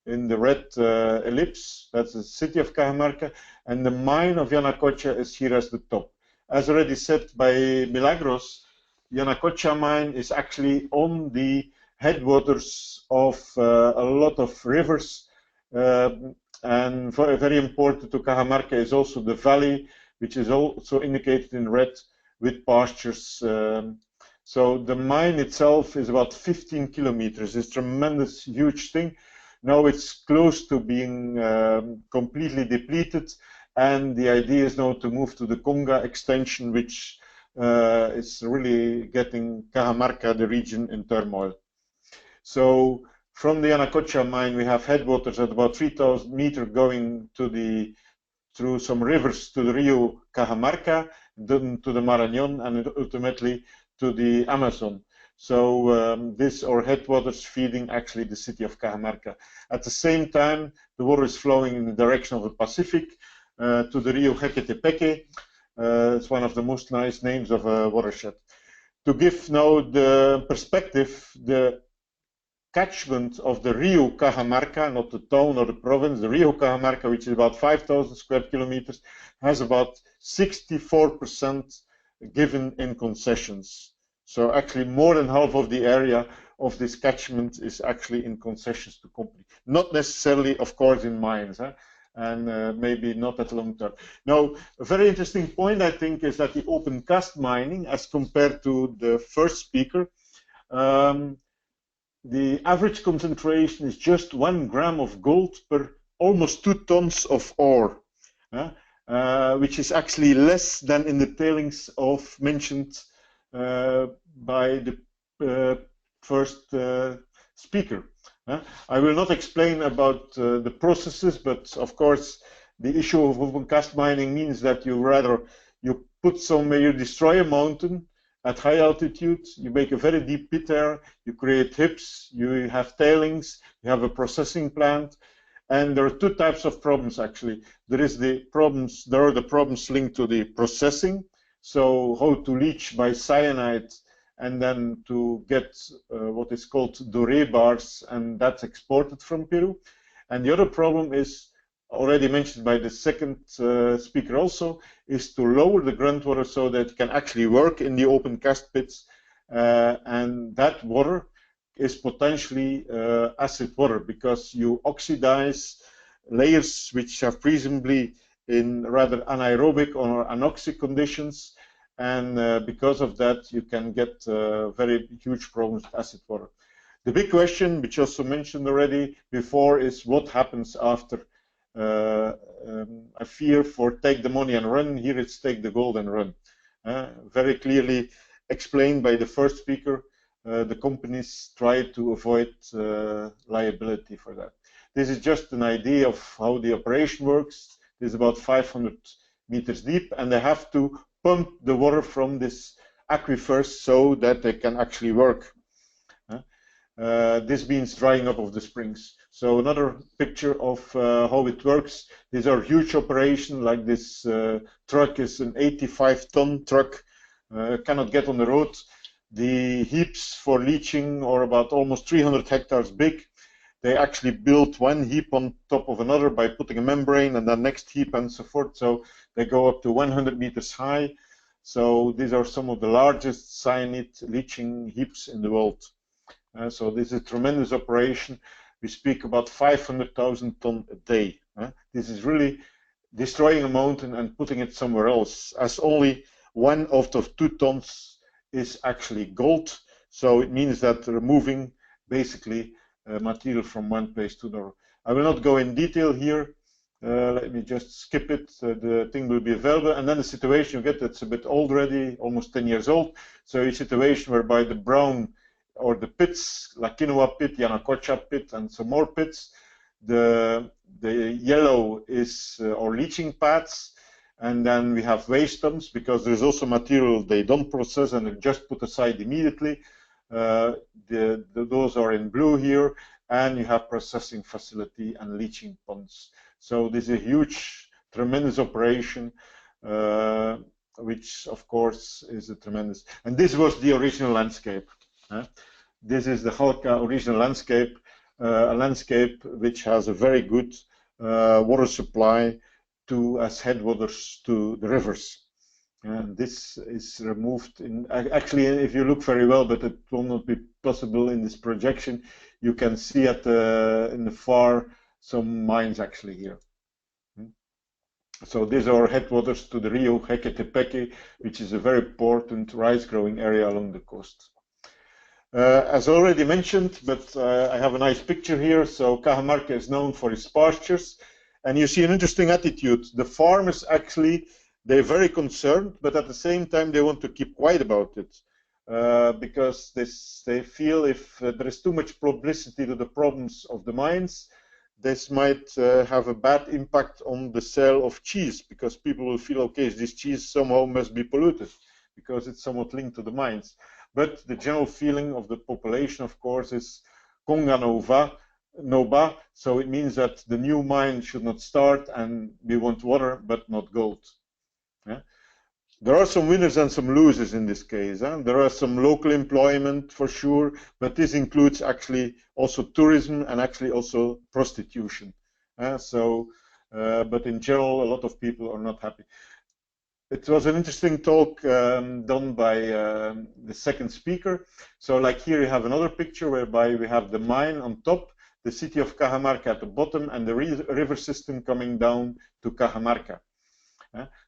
in the red ellipse. That's the city of Cajamarca, and the mine of Yanacocha is here as the top. As already said by Milagros, Yanacocha mine is actually on the headwaters of a lot of rivers, and very important to Cajamarca is also the valley, which is also indicated in red with pastures. So the mine itself is about 15 kilometers. It's a tremendous, huge thing. Now it's close to being completely depleted, and the idea is now to move to the Conga extension, which is really getting Cajamarca, the region, in turmoil. So from the Yanacocha mine, we have headwaters at about 3,000 meters going to through some rivers to the Rio Cajamarca, then to the Marañón, and ultimately to the Amazon. So this are headwaters feeding actually the city of Cajamarca. At the same time, the water is flowing in the direction of the Pacific to the Rio Jequetepeque. It's one of the most nice names of a watershed. To give now the perspective, the catchment of the Rio Cajamarca, not the town or the province, the Rio Cajamarca, which is about 5,000 square kilometers, has about 64% given in concessions. So actually more than half of the area of this catchment is actually in concessions to company. Not necessarily, of course, in mines, and maybe not at long term. Now, a very interesting point, I think, is that the open cast mining, as compared to the first speaker, the average concentration is just 1 gram of gold per almost 2 tons of ore, which is actually less than in the tailings of mentioned by the first speaker. I will not explain about the processes, but of course the issue of open cast mining means that you destroy a mountain at high altitude, you make a very deep pit there, you create hips, you have tailings, you have a processing plant, and there are 2 types of problems actually. There are the problems linked to the processing, so how to leach by cyanide and then to get what is called doré bars, and that's exported from Peru. And the other problem is, already mentioned by the second speaker also, is to lower the groundwater so that it can actually work in the open cast pits, and that water is potentially acid water, because you oxidize layers which are presumably in rather anaerobic or anoxic conditions, and because of that you can get very huge problems with acid water. The big question, which also mentioned already before, is what happens after a fear for take the money and run. Here it's take the gold and run. Very clearly explained by the first speaker, the companies try to avoid liability for that. This is just an idea of how the operation works. It's about 500 meters deep, and they have to pump the water from this aquifers so that they can actually work. This means drying up of the springs. So another picture of how it works. These are huge operations, like this truck is an 85-ton truck, cannot get on the road. The heaps for leaching are about almost 300 hectares big. They actually build one heap on top of another by putting a membrane, and then next heap and so forth. So they go up to 100 meters high. So these are some of the largest cyanide leaching heaps in the world. So this is a tremendous operation. We speak about 500,000 tons a day. This is really destroying a mountain and putting it somewhere else, as only 1 out of 2 tons is actually gold. So it means that removing basically material from one place to another. I will not go in detail here. Let me just skip it. The thing will be available. And then the situation you get, that's a bit old already, almost 10 years old. So a situation whereby the brown or the pits, like Quinoa pit, Yanacocha pit, and some more pits. The yellow is our leaching pads, and then we have waste dumps, because there's also material they don't process and they just put aside immediately. Those are in blue here, and you have processing facility and leaching ponds. So this is a huge, tremendous operation, which of course is a tremendous. And this was the original landscape. This is the Jalca original landscape, a landscape which has a very good water supply as headwaters to the rivers. And this is removed in, actually, if you look very well, but it will not be possible in this projection, you can see in the far some mines actually here. So these are headwaters to the Rio Jequetepeque, which is a very important rice growing area along the coast. As already mentioned, but I have a nice picture here. So Cajamarca is known for its pastures, and you see an interesting attitude. The farmers actually, they're very concerned, but at the same time they want to keep quiet about it, because they feel if there is too much publicity to the problems of the mines, this might have a bad impact on the sale of cheese, because people will feel, okay, this cheese somehow must be polluted because it's somewhat linked to the mines. but the general feeling of the population, of course, is Conga Nova, so it means that the new mine should not start, and we want water but not gold. Yeah? There are some winners and some losers in this case. There are some local employment for sure, but this includes actually also tourism and actually also prostitution. But in general, a lot of people are not happy. It was an interesting talk done by the second speaker. So like here you have another picture whereby we have the mine on top, the city of Cajamarca at the bottom, and the river system coming down to Cajamarca.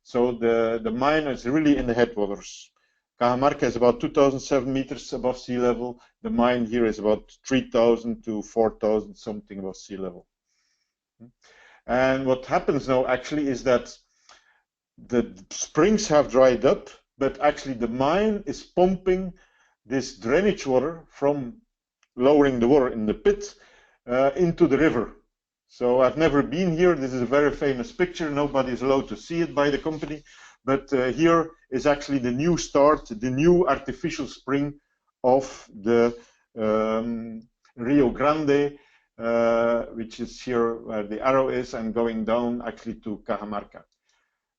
So the mine is really in the headwaters. Cajamarca is about 2,007 meters above sea level. The mine here is about 3,000 to 4,000 something above sea level. And what happens now actually is that the springs have dried up, but actually the mine is pumping this drainage water from lowering the water in the pit into the river. So I've never been here. This is a very famous picture. Nobody is allowed to see it by the company. But here is actually the new start, the new artificial spring of the Rio Grande, which is here where the arrow is, and going down actually to Cajamarca.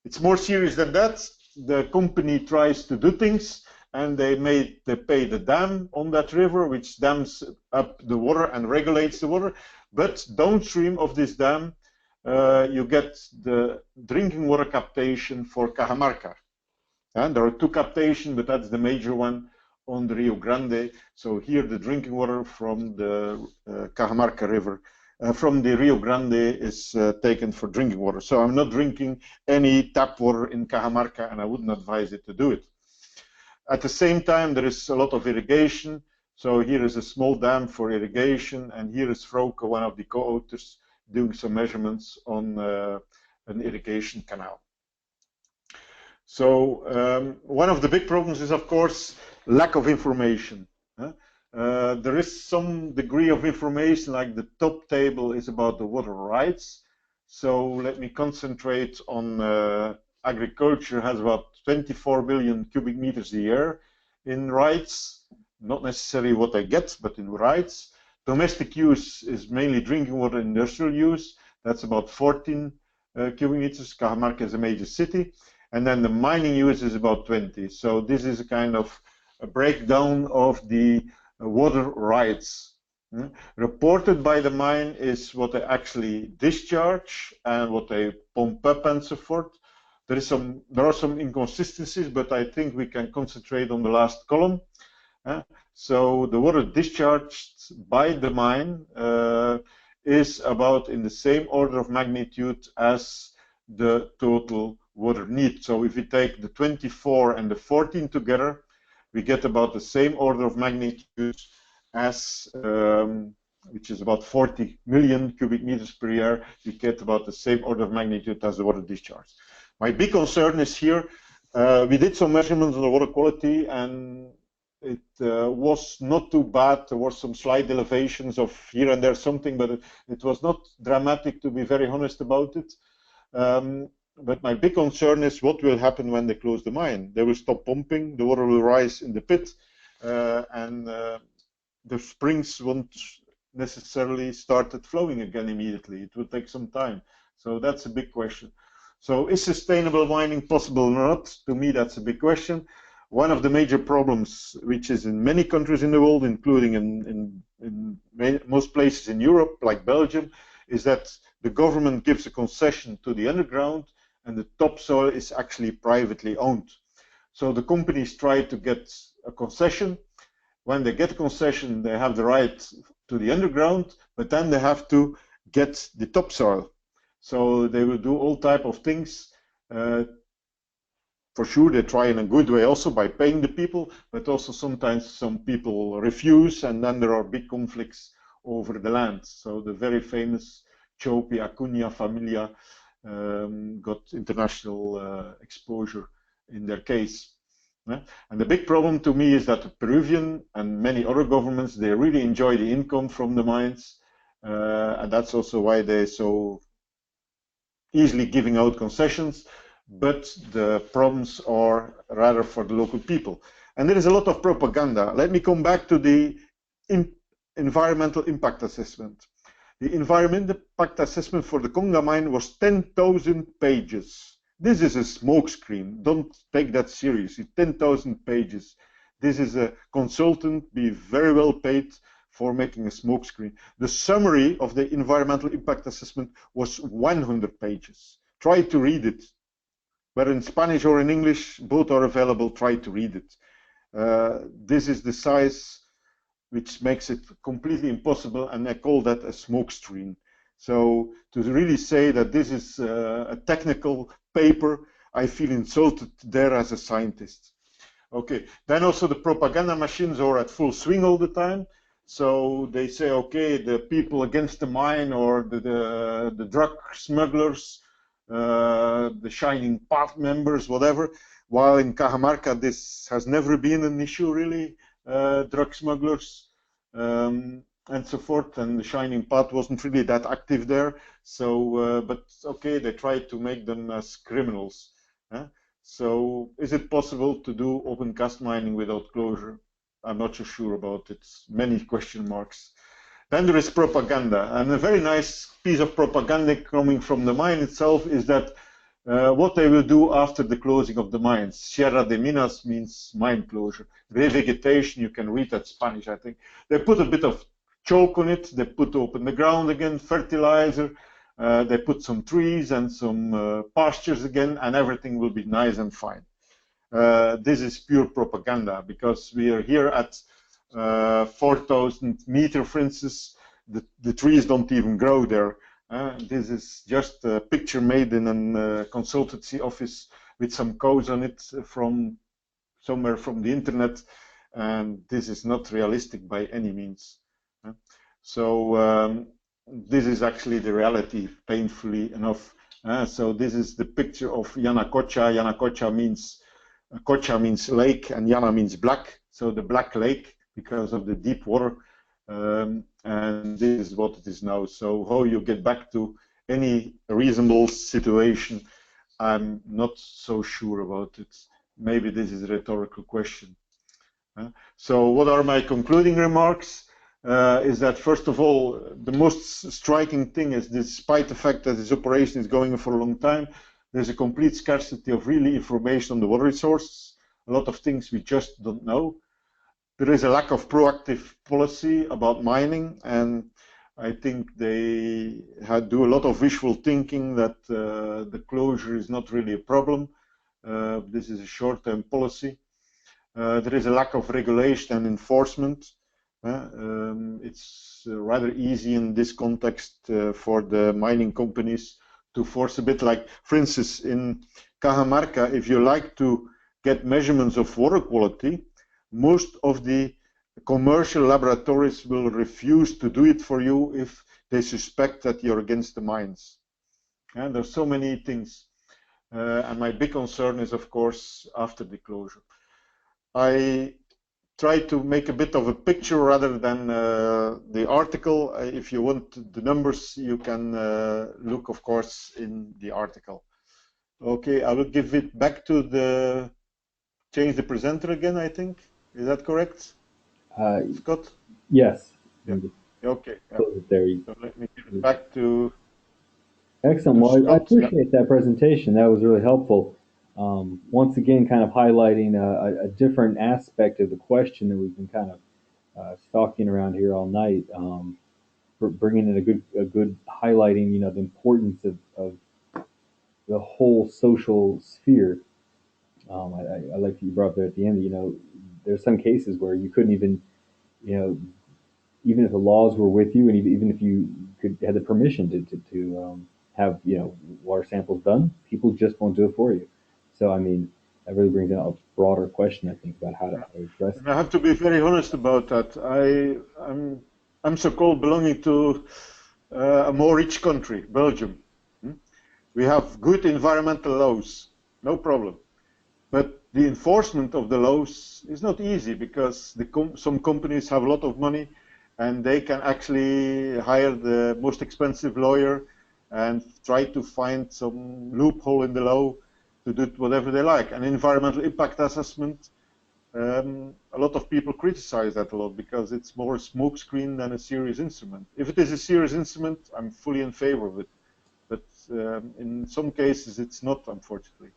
It's more serious than that. The company tries to do things, and they pay the dam on that river, which dams up the water and regulates the water. But downstream of this dam, you get the drinking water captation for Cajamarca. And there are two captations, but that's the major one on the Rio Grande. So here the drinking water from the Cajamarca River, from the Rio Grande is taken for drinking water. So I'm not drinking any tap water in Cajamarca, and I wouldn't advise it to do it. At the same time, there is a lot of irrigation. So here is a small dam for irrigation, and here is Frauke, one of the co-authors, doing some measurements on an irrigation canal. So one of the big problems is, of course, lack of information. There is some degree of information, like the top table is about the water rights. So let me concentrate on agriculture has about 24 billion cubic meters a year in rights. Not necessarily what I get, but in rights. Domestic use is mainly drinking water, industrial use. That's about 14 cubic meters. Cajamarca is a major city. And then the mining use is about 20. So this is a kind of a breakdown of the water rights. Reported by the mine is what they actually discharge and what they pump up and so forth. There are some inconsistencies, but I think we can concentrate on the last column. So the water discharged by the mine is about in the same order of magnitude as the total water need. So if we take the 24 and the 14 together, we get about the same order of magnitude as, which is about 40 million cubic meters per year. We get about the same order of magnitude as the water discharge. My big concern is here, we did some measurements on the water quality, and it was not too bad. There were some slight elevations of here and there something, but it was not dramatic, to be very honest about it. But my big concern is what will happen when they close the mine. They will stop pumping, the water will rise in the pit, and the springs won't necessarily start flowing again immediately. It will take some time. So that's a big question. So is sustainable mining possible or not? To me, that's a big question. One of the major problems, which is in many countries in the world, including in most places in Europe, like Belgium, is that the government gives a concession to the underground, and the topsoil is actually privately owned. So the companies try to get a concession. When they get a concession, they have the right to the underground, but then they have to get the topsoil. So they will do all type of things. For sure, they try in a good way also by paying the people, but also sometimes some people refuse, and then there are big conflicts over the land. So the very famous Chopi Acuna Familia got international exposure in their case. And the big problem to me is that the Peruvian and many other governments, they really enjoy the income from the mines, and that's also why they're so easily giving out concessions, but the problems are rather for the local people. And there is a lot of propaganda. Let me come back to the environmental impact assessment. The environmental impact assessment for the Conga mine was 10,000 pages. This is a smokescreen. Don't take that seriously. 10,000 pages. This is a consultant, be very well paid for making a smokescreen. The summary of the environmental impact assessment was 100 pages. Try to read it. Whether in Spanish or in English, both are available. Try to read it. This is the size which makes it completely impossible, and I call that a smokescreen. So to really say that this is a technical paper, I feel insulted there as a scientist. Okay, then also the propaganda machines are at full swing all the time. So they say, okay, the people against the mine, or the drug smugglers, the Shining Path members, whatever. While in Cajamarca, this has never been an issue, really. Drug smugglers and so forth, and the Shining Path wasn't really that active there. So, but okay, they tried to make them as criminals. So, is it possible to do open cast mining without closure? I'm not so sure about it. Many question marks. Then there is propaganda, and a very nice piece of propaganda coming from the mine itself is that what they will do after the closing of the mines. Sierra de Minas means mine closure. Revegetation, you can read that Spanish, I think. They put a bit of chalk on it, they put open the ground again, fertilizer, they put some trees and some pastures again, and everything will be nice and fine. This is pure propaganda, because we are here at 4,000 meters, for instance. The trees don't even grow there. This is just a picture made in a consultancy office with some codes on it from somewhere from the internet, and this is not realistic by any means. So this is actually the reality, painfully enough. So this is the picture of Yanacocha. Yanacocha means, Cocha means lake, and Yana means black. So the Black Lake, because of the deep water. And this is what it is now. So how you get back to any reasonable situation, I'm not so sure about it. Maybe this is a rhetorical question. So what are my concluding remarks? Is that, first of all, the most striking thing is, despite the fact that this operation is going on for a long time, there's a complete scarcity of really information on the water resources. A lot of things we just don't know. There is a lack of proactive policy about mining, and I think they do a lot of wishful thinking that the closure is not really a problem. This is a short-term policy. There is a lack of regulation and enforcement. It's rather easy in this context for the mining companies to force a bit, like, for instance, in Cajamarca, if you like to get measurements of water quality, most of the commercial laboratories will refuse to do it for you if they suspect that you're against the mines. And there's so many things. And my big concern is, of course, after the closure. I try to make a bit of a picture rather than the article. If you want the numbers, you can look, of course, in the article. Okay, I will give it back to change the presenter again, I think. Is that correct, Scott? Yes. Yeah. Okay. Yeah. There. So let me give it back to. Excellent. Well, I appreciate that presentation. That was really helpful. Once again, kind of highlighting a different aspect of the question that we've been kind of stalking around here all night. For bringing in a good highlighting, the importance of the whole social sphere. I like that you brought up there at the end. There's some cases where you couldn't even, even if the laws were with you, and even if you had the permission to have water samples done, people just won't do it for you. So I mean, that really brings in a broader question, I think, about how to address. And I have to be very honest about that. I'm so-called belonging to a more rich country, Belgium. We have good environmental laws, no problem. But the enforcement of the laws is not easy, because some companies have a lot of money, and they can actually hire the most expensive lawyer and try to find some loophole in the law to do whatever they like. An environmental impact assessment a lot of people criticize that a lot because it's more a smokescreen than a serious instrument. If it is a serious instrument, I'm fully in favor of it. But in some cases, it's not, unfortunately.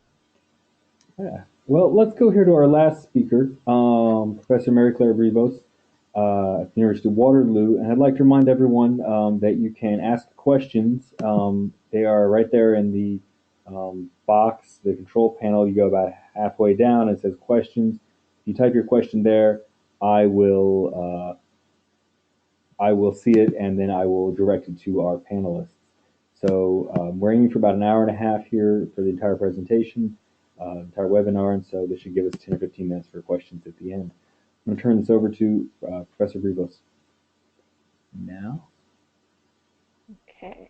Yeah. Well, let's go here to our last speaker, Professor Mary-Claire Brisbois at the University of Waterloo. And I'd like to remind everyone that you can ask questions. They are right there in the box, the control panel. You go about halfway down, it says questions. If you type your question there, I will see it, and then I will direct it to our panelists. So we're aiming for about an hour and a half here for the entire presentation, entire webinar, and so this should give us 10 or 15 minutes for questions at the end. I'm going to turn this over to Professor Brisbois now. Okay.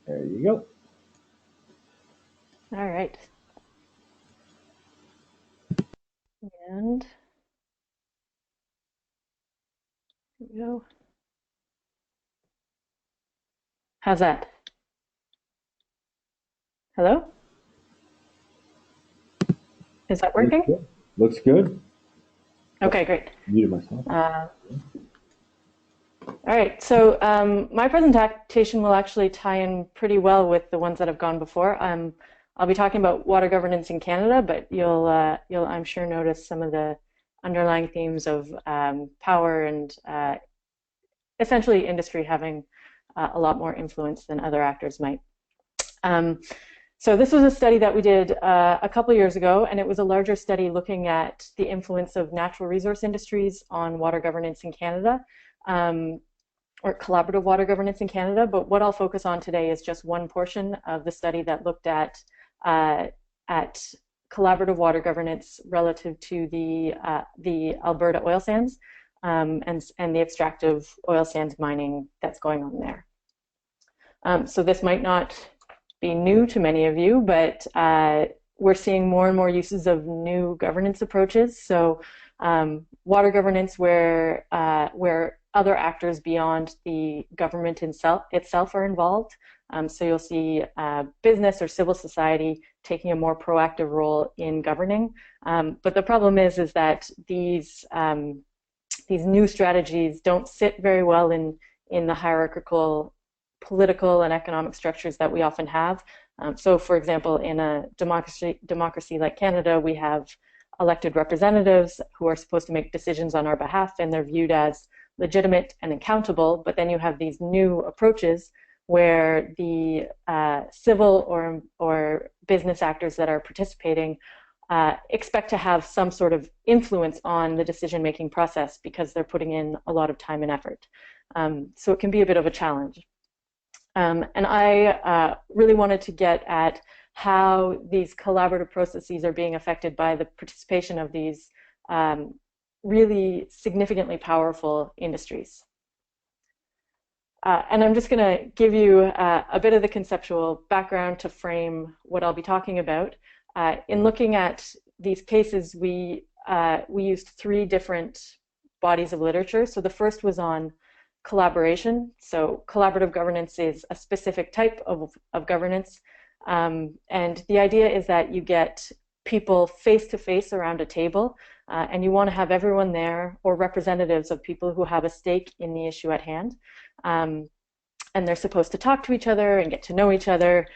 There you go. All right. And here we go. How's that? Hello? Is that working? Looks good. Okay, great. Muted myself. All right, so my presentation will actually tie in pretty well with the ones that have gone before. I'll be talking about water governance in Canada, but you'll I'm sure notice some of the underlying themes of power and essentially industry having a lot more influence than other actors might. So this was a study that we did a couple years ago, and it was a larger study looking at the influence of natural resource industries on water governance in Canada, or collaborative water governance in Canada. But what I'll focus on today is just one portion of the study that looked at collaborative water governance relative to the Alberta oil sands and the extractive oil sands mining that's going on there. So this might not be new to many of you, but we're seeing more and more uses of new governance approaches. So water governance where other actors beyond the government itself are involved. So you'll see business or civil society taking a more proactive role in governing. But the problem is that these new strategies don't sit very well in the hierarchical political and economic structures that we often have. So for example, in a democracy like Canada, we have elected representatives who are supposed to make decisions on our behalf, and they're viewed as legitimate and accountable. But then you have these new approaches where the civil or business actors that are participating expect to have some sort of influence on the decision-making process because they're putting in a lot of time and effort. So it can be a bit of a challenge. And I really wanted to get at how these collaborative processes are being affected by the participation of these really significantly powerful industries. And I'm just going to give you a bit of the conceptual background to frame what I'll be talking about. In looking at these cases, we used 3 different bodies of literature. So the first was on collaboration. So collaborative governance is a specific type of governance. And the idea is that you get people face-to-face around a table, and you want to have everyone there, or representatives of people who have a stake in the issue at hand. And they're supposed to talk to each other and get to know each other,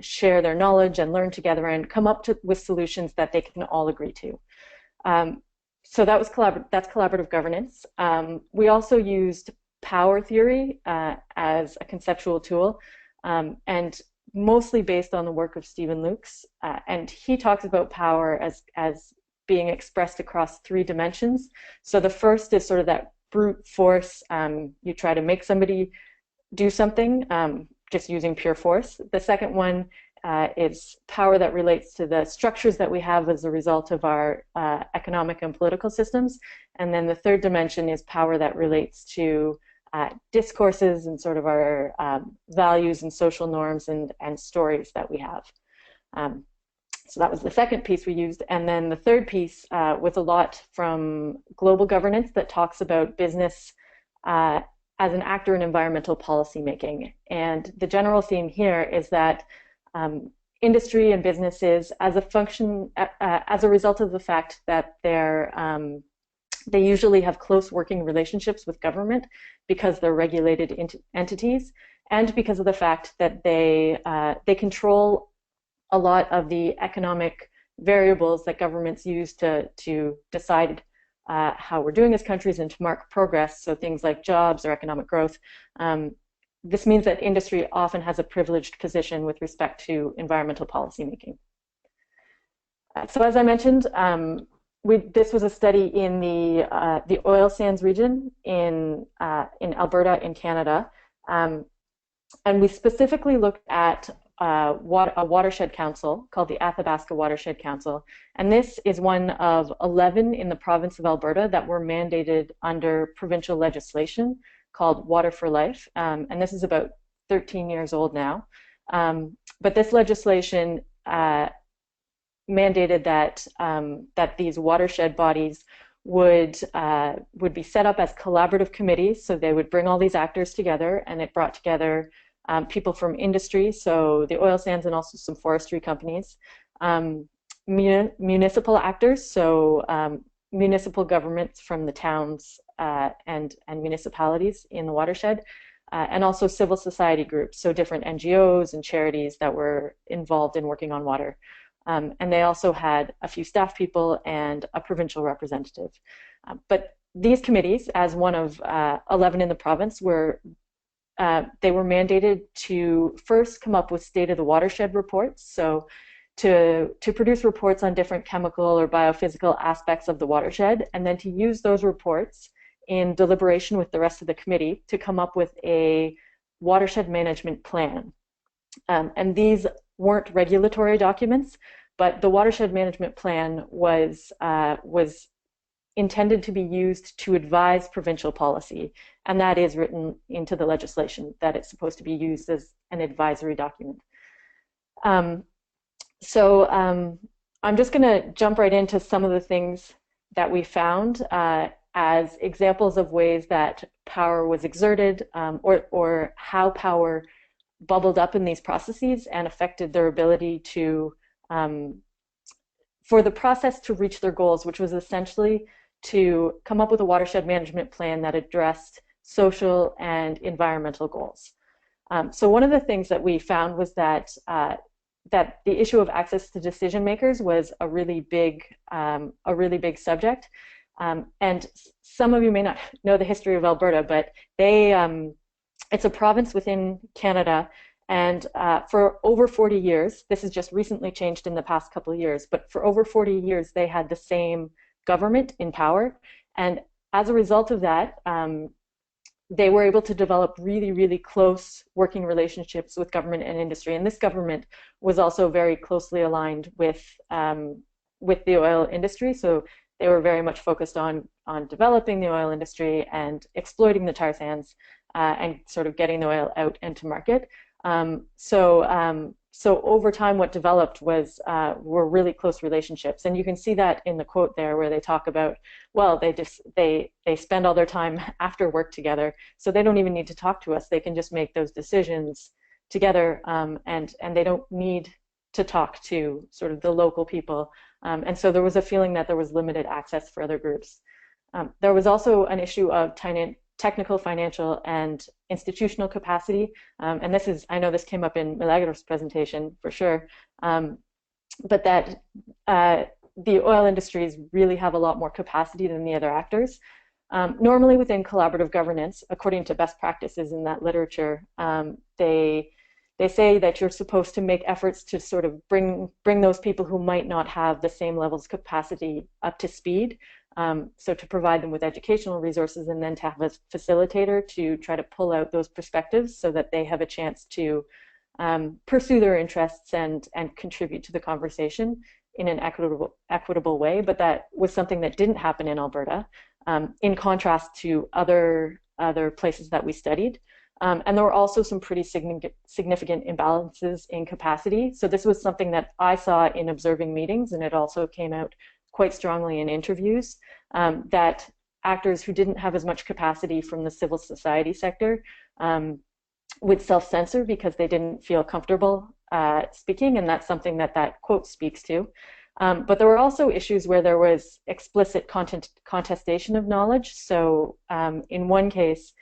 share their knowledge and learn together and come up with solutions that they can all agree to. So that's collaborative governance. We also used power theory as a conceptual tool, and mostly based on the work of Stephen Lukes. And he talks about power as being expressed across 3 dimensions. So the first is sort of that brute force. You try to make somebody do something just using pure force. The second one is power that relates to the structures that we have as a result of our economic and political systems. And then the third dimension is power that relates to discourses and sort of our values and social norms and stories that we have. So that was the second piece we used. And then the third piece was a lot from global governance that talks about business as an actor in environmental policy making. And the general theme here is that industry and businesses as a function, as a result of the fact that they usually have close working relationships with government because they're regulated entities, and because of the fact that they control a lot of the economic variables that governments use to decide how we're doing as countries and to mark progress, so things like jobs or economic growth. This means that industry often has a privileged position with respect to environmental policymaking. So as I mentioned, this was a study in the oil sands region in Alberta in Canada, and we specifically looked at a watershed council called the Athabasca Watershed Council, and this is one of 11 in the province of Alberta that were mandated under provincial legislation called Water for Life, and this is about 13 years old now. But this legislation mandated that these watershed bodies would be set up as collaborative committees, so they would bring all these actors together, and it brought together people from industry, so the oil sands and also some forestry companies, municipal actors, so municipal governments from the towns and municipalities in the watershed, and also civil society groups, so different NGOs and charities that were involved in working on water. And they also had a few staff people and a provincial representative. But these committees, as one of 11 in the province, they were mandated to first come up with state of the watershed reports, so to produce reports on different chemical or biophysical aspects of the watershed, and then to use those reports in deliberation with the rest of the committee to come up with a watershed management plan. And these weren't regulatory documents, but the watershed management plan was intended to be used to advise provincial policy, and that is written into the legislation that it's supposed to be used as an advisory document. So I'm just going to jump right into some of the things that we found as examples of ways that power was exerted, or how power bubbled up in these processes and affected their ability to, for the process to reach their goals, which was essentially to come up with a watershed management plan that addressed social and environmental goals. So one of the things that we found was that that the issue of access to decision makers was a really big subject. And some of you may not know the history of Alberta, but it's a province within Canada, and for over 40 years, this has just recently changed in the past couple of years, but for over 40 years they had the same government in power, and as a result of that, they were able to develop really, really close working relationships with government and industry. And this government was also very closely aligned with the oil industry. So they were very much focused on developing the oil industry and exploiting the tar sands and sort of getting the oil out and to market. So over time, what developed were really close relationships, and you can see that in the quote there, where they talk about, well, they spend all their time after work together, so they don't even need to talk to us. They can just make those decisions together, and they don't need to talk to sort of the local people. And so there was a feeling that there was limited access for other groups. There was also an issue of technical, financial, and institutional capacity. And this is, I know this came up in Milgros' presentation for sure, but that the oil industries really have a lot more capacity than the other actors. Normally within collaborative governance, according to best practices in that literature, they say that you're supposed to make efforts to sort of bring those people who might not have the same levels of capacity up to speed. So to provide them with educational resources, and then to have a facilitator to try to pull out those perspectives so that they have a chance to pursue their interests and contribute to the conversation in an equitable way. But that was something that didn't happen in Alberta, in contrast to other places that we studied. And there were also some pretty significant imbalances in capacity. So this was something that I saw in observing meetings, and it also came out quite strongly in interviews, that actors who didn't have as much capacity from the civil society sector would self-censor because they didn't feel comfortable speaking, and that's something that that quote speaks to. But there were also issues where there was explicit contestation of knowledge. So in one case,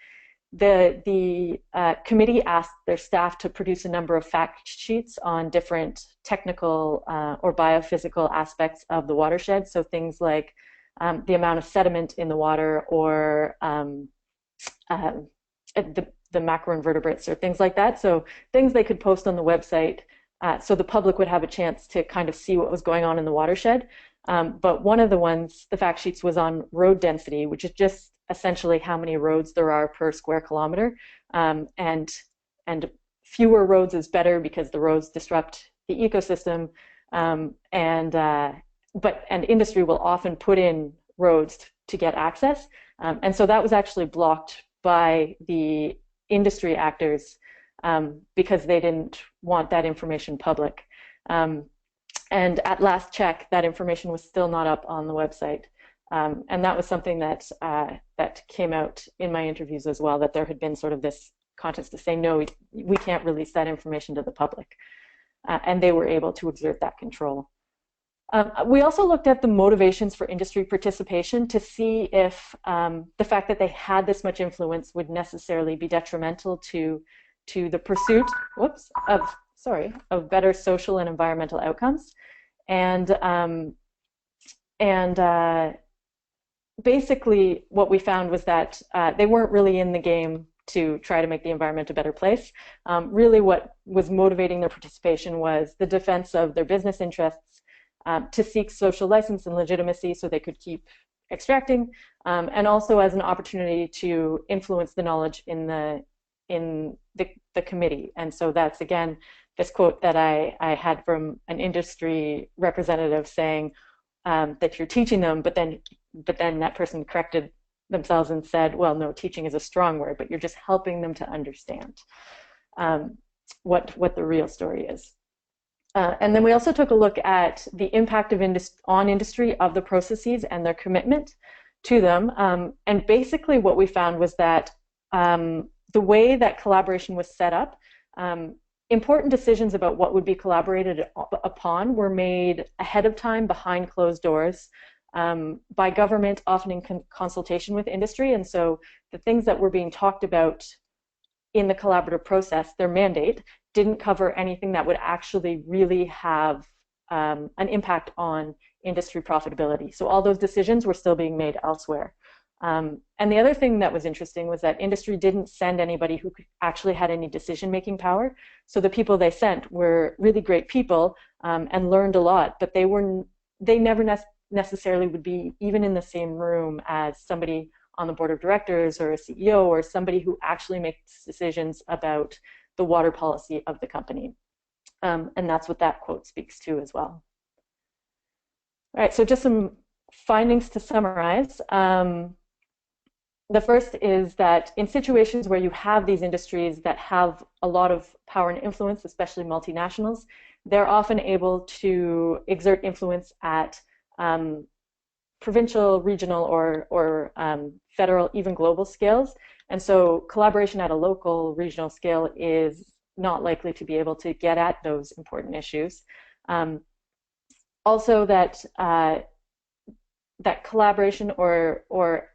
the committee asked their staff to produce a number of fact sheets on different technical or biophysical aspects of the watershed. So things like the amount of sediment in the water, or the macroinvertebrates, or things like that. So things they could post on the website, so the public would have a chance to kind of see what was going on in the watershed. But one of the ones, the fact sheets, was on road density, which is just essentially how many roads there are per square kilometer. And fewer roads is better because the roads disrupt the ecosystem. And industry will often put in roads to get access. And so that was actually blocked by the industry actors because they didn't want that information public. And at last check, that information was still not up on the website. And that was something that that came out in my interviews as well, that there had been sort of this contest to say, no, we can't release that information to the public. And they were able to exert that control. We also looked at the motivations for industry participation to see if the fact that they had this much influence would necessarily be detrimental to the pursuit of better social and environmental outcomes. And basically what we found was that they weren't really in the game to try to make the environment a better place. Really what was motivating their participation was the defense of their business interests, to seek social license and legitimacy so they could keep extracting, and also as an opportunity to influence the knowledge in the committee. And so that's, again, this quote that I had from an industry representative saying that you're teaching them, but then that person corrected themselves and said, well, no, teaching is a strong word, but you're just helping them to understand what the real story is. And then we also took a look at the impact of on industry of the processes and their commitment to them. And basically what we found was that the way that collaboration was set up, important decisions about what would be collaborated upon were made ahead of time behind closed doors by government, often in consultation with industry. And so the things that were being talked about in the collaborative process, their mandate, didn't cover anything that would actually really have an impact on industry profitability. So all those decisions were still being made elsewhere. And the other thing that was interesting was that industry didn't send anybody who actually had any decision-making power. So the people they sent were really great people and learned a lot, but they never necessarily would be even in the same room as somebody on the board of directors or a CEO or somebody who actually makes decisions about the water policy of the company. And that's what that quote speaks to as well. All right, so just some findings to summarize. The first is that in situations where you have these industries that have a lot of power and influence, especially multinationals, they're often able to exert influence at provincial, regional, or federal, even global scales. And so collaboration at a local, regional scale is not likely to be able to get at those important issues. Also that that collaboration or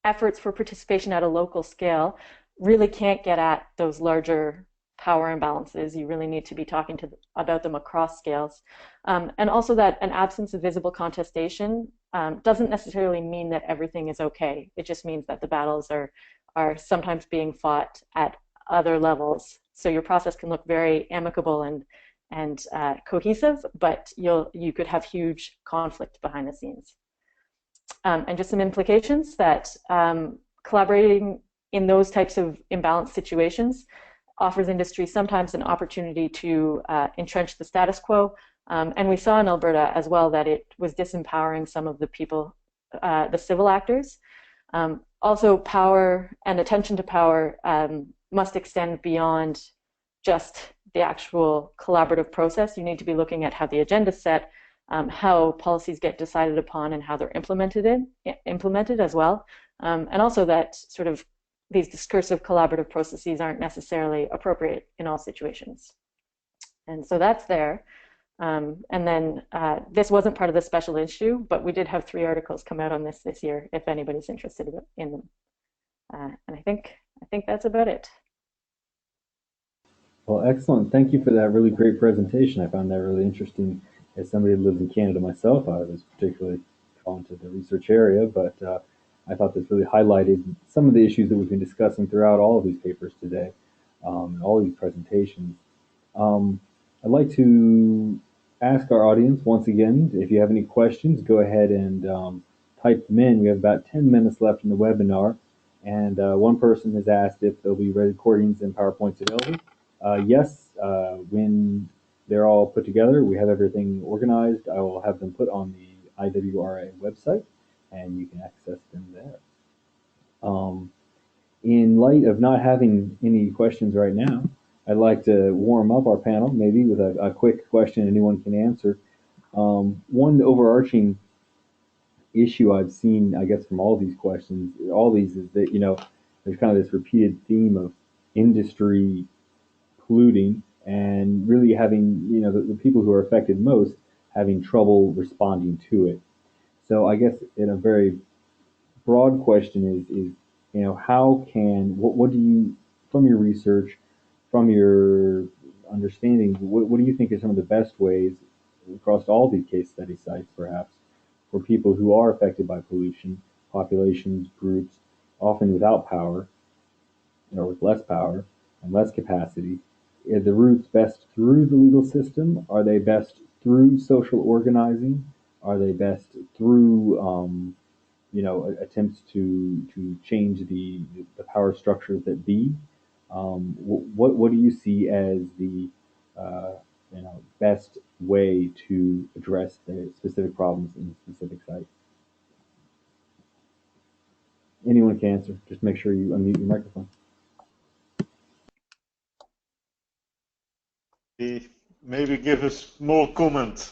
efforts for participation at a local scale really can't get at those larger power imbalances. You really need to be talking about them across scales. And also that an absence of visible contestation doesn't necessarily mean that everything is okay. It just means that the battles are sometimes being fought at other levels. So your process can look very amicable and cohesive, but you could have huge conflict behind the scenes. And just some implications that collaborating in those types of imbalanced situations offers industry sometimes an opportunity to entrench the status quo. And we saw in Alberta as well that it was disempowering some of the people, the civil actors. Also, power and attention to power must extend beyond just the actual collaborative process. You need to be looking at how the agenda is set, how policies get decided upon, and how they're implemented as well. And also that sort of these discursive collaborative processes aren't necessarily appropriate in all situations. And so that's there. And then this wasn't part of the special issue, but we did have 3 articles come out on this year, if anybody's interested in them. And I think that's about it. Well, excellent. Thank you for that really great presentation. I found that really interesting. As somebody who lives in Canada myself, I was particularly drawn to the research area, but I thought this really highlighted some of the issues that we've been discussing throughout all of these papers today, all these presentations. I'd like to ask our audience once again, if you have any questions, go ahead and type them in. We have about 10 minutes left in the webinar, and one person has asked if there'll be recordings and PowerPoints available. Yes, when they're all put together, we have everything organized. I will have them put on the IWRA website, and you can access them there. In light of not having any questions right now, I'd like to warm up our panel maybe with a quick question anyone can answer. One overarching issue I've seen, I guess, from all these questions, all these, is that, you know, there's kind of this repeated theme of industry polluting and really having, you know, the people who are affected most having trouble responding to it. So I guess in a very broad question is you know, how can, what do you, from your research, from your understanding, what do you think are some of the best ways across all these case study sites, perhaps, for people who are affected by pollution, populations, groups, often without power, or with less power and less capacity? Are the routes best through the legal system? Are they best through social organizing? Are they best through you know, attempts to change the power structures that be? What do you see as the you know, best way to address the specific problems in the specific site? Anyone can answer. Just make sure you unmute your microphone. Maybe give a small comment.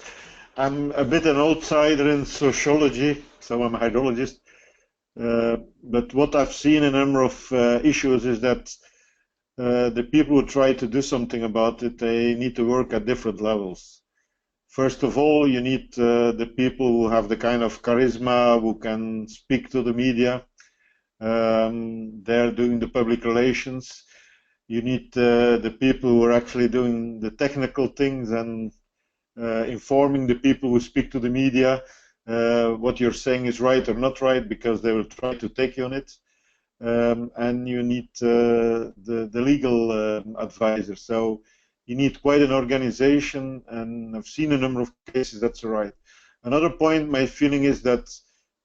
I'm a bit an outsider in sociology, so I'm a hydrologist. But what I've seen in a number of issues is that the people who try to do something about it, they need to work at different levels. First of all, you need the people who have the kind of charisma, who can speak to the media. They're doing the public relations. You need the people who are actually doing the technical things and informing the people who speak to the media what you're saying is right or not right, because they will try to take you on it. And you need the legal advisor. So you need quite an organization, and I've seen a number of cases that's right. Another point, my feeling is that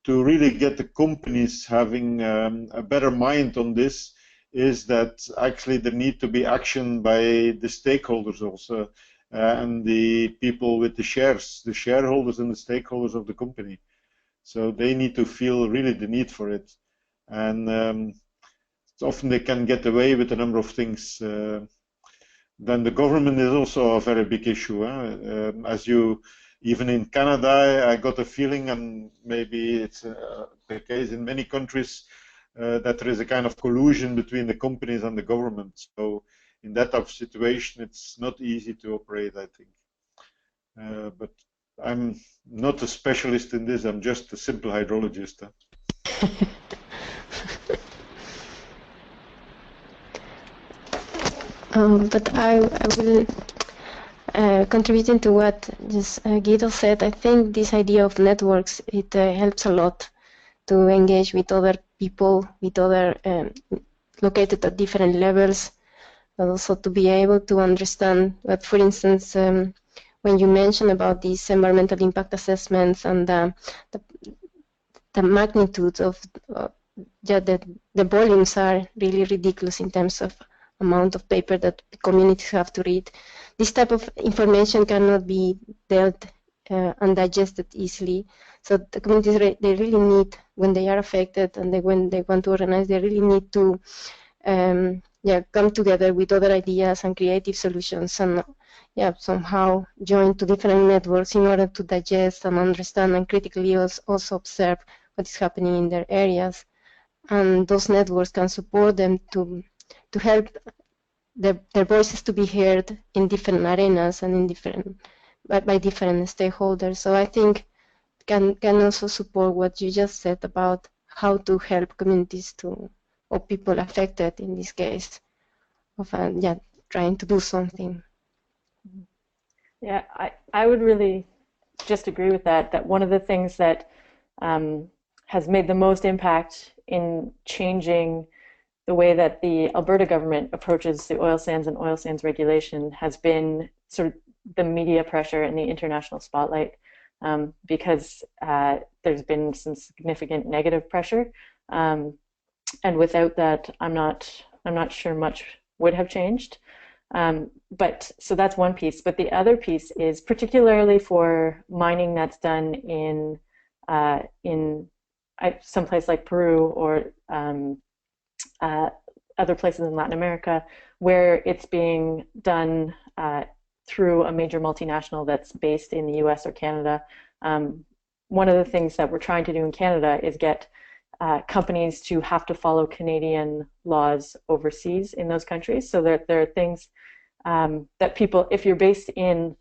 to really get the companies having a better mind on this, is that actually there need to be action by the stakeholders also, and the people with the shares, the shareholders and the stakeholders of the company. So they need to feel really the need for it. And often they can get away with a number of things. Then the government is also a very big issue. As you, even in Canada, I got a feeling, and maybe it's the case in many countries, that there is a kind of collusion between the companies and the government. So in that type of situation, it's not easy to operate, I think. But I'm not a specialist in this. I'm just a simple hydrologist. But I will, contributing to what just Guido said, I think this idea of networks, it helps a lot to engage with other people, with other located at different levels, but also to be able to understand that, for instance, when you mention about these environmental impact assessments and the magnitude of the volumes are really ridiculous in terms of amount of paper that communities have to read. This type of information cannot be dealt and digested easily. So the communities, they really need, when they are affected and when they want to organize, they really need to come together with other ideas and creative solutions, and somehow join to different networks in order to digest and understand and critically also observe what is happening in their areas. And those networks can support them to help their voices to be heard in different arenas and in different by different stakeholders. So I think can also support what you just said about how to help communities or people affected in this case of trying to do something. Yeah, I would really just agree with that. That one of the things that has made the most impact in changing the way that the Alberta government approaches the oil sands and oil sands regulation has been sort of the media pressure and the international spotlight, because there's been some significant negative pressure, and without that, I'm not sure much would have changed. But so that's one piece. But the other piece is particularly for mining that's done in some place like Peru or other places in Latin America, where it's being done through a major multinational that's based in the US or Canada. One of the things that we're trying to do in Canada is get companies to have to follow Canadian laws overseas in those countries. So there are things that people, if you're based in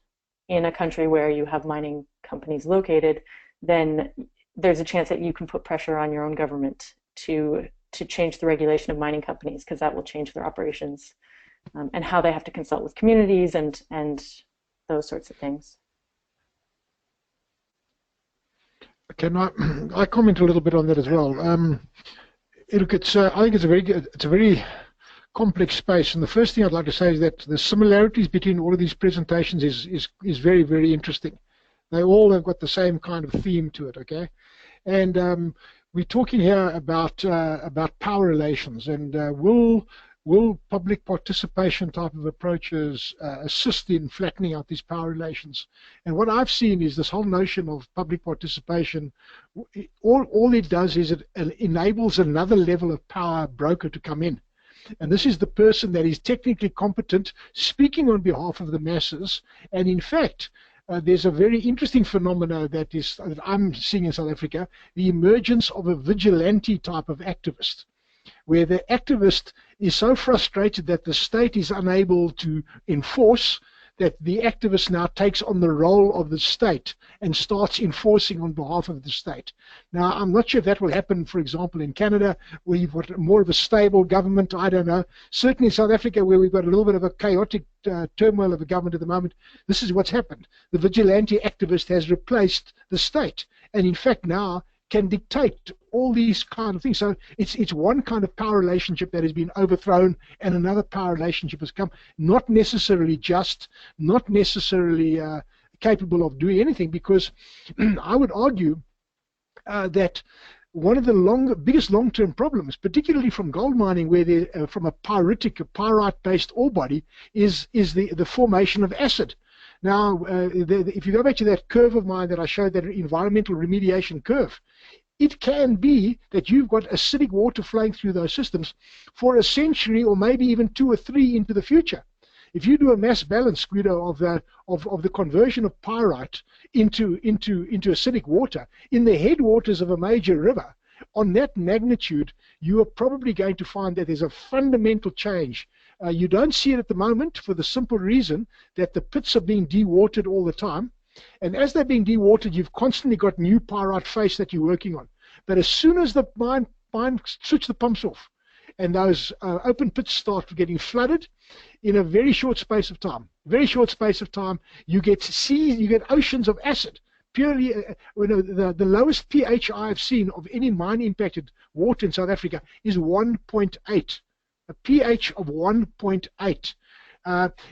a country where you have mining companies located, then there's a chance that you can put pressure on your own government to change the regulation of mining companies, because that will change their operations and how they have to consult with communities and those sorts of things. Can I comment a little bit on that as well? Look, I think it's a very complex space, and the first thing I'd like to say is that the similarities between all of these presentations is very, very interesting. They all have got the same kind of theme to it, okay? And we're talking here about power relations, and will public participation type of approaches assist in flattening out these power relations? And what I've seen is this whole notion of public participation, all it does is it enables another level of power broker to come in. And this is the person that is technically competent, speaking on behalf of the masses. And in fact, there's a very interesting phenomena that I'm seeing in South Africa, the emergence of a vigilante type of activist, where the activist is so frustrated that the state is unable to enforce, that the activist now takes on the role of the state and starts enforcing on behalf of the state. Now, I'm not sure if that will happen, for example, in Canada, where you've got more of a stable government. I don't know. Certainly in South Africa, where we've got a little bit of a chaotic turmoil of a government at the moment, this is what's happened. The vigilante activist has replaced the state, and in fact now can dictate all these kind of things. So it's one kind of power relationship that has been overthrown, and another power relationship has come, not necessarily just, not necessarily capable of doing anything, because I would argue that one of the biggest long-term problems, particularly from gold mining, where from a pyrite-based ore body, is the formation of acid. Now, if you go back to that curve of mine that I showed, that environmental remediation curve, it can be that you've got acidic water flowing through those systems for a century, or maybe even 2 or 3 into the future. If you do a mass balance, Guido, of the conversion of pyrite into acidic water in the headwaters of a major river, on that magnitude, you are probably going to find that there's a fundamental change. You don't see it at the moment, for the simple reason that the pits are being dewatered all the time. And as they're being dewatered, you've constantly got new pyrite face that you're working on. But as soon as the mine switch the pumps off, and those open pits start getting flooded, in a very short space of time, you get oceans of acid. Purely, the lowest pH I've seen of any mine-impacted water in South Africa is 1.8. A pH of 1.8.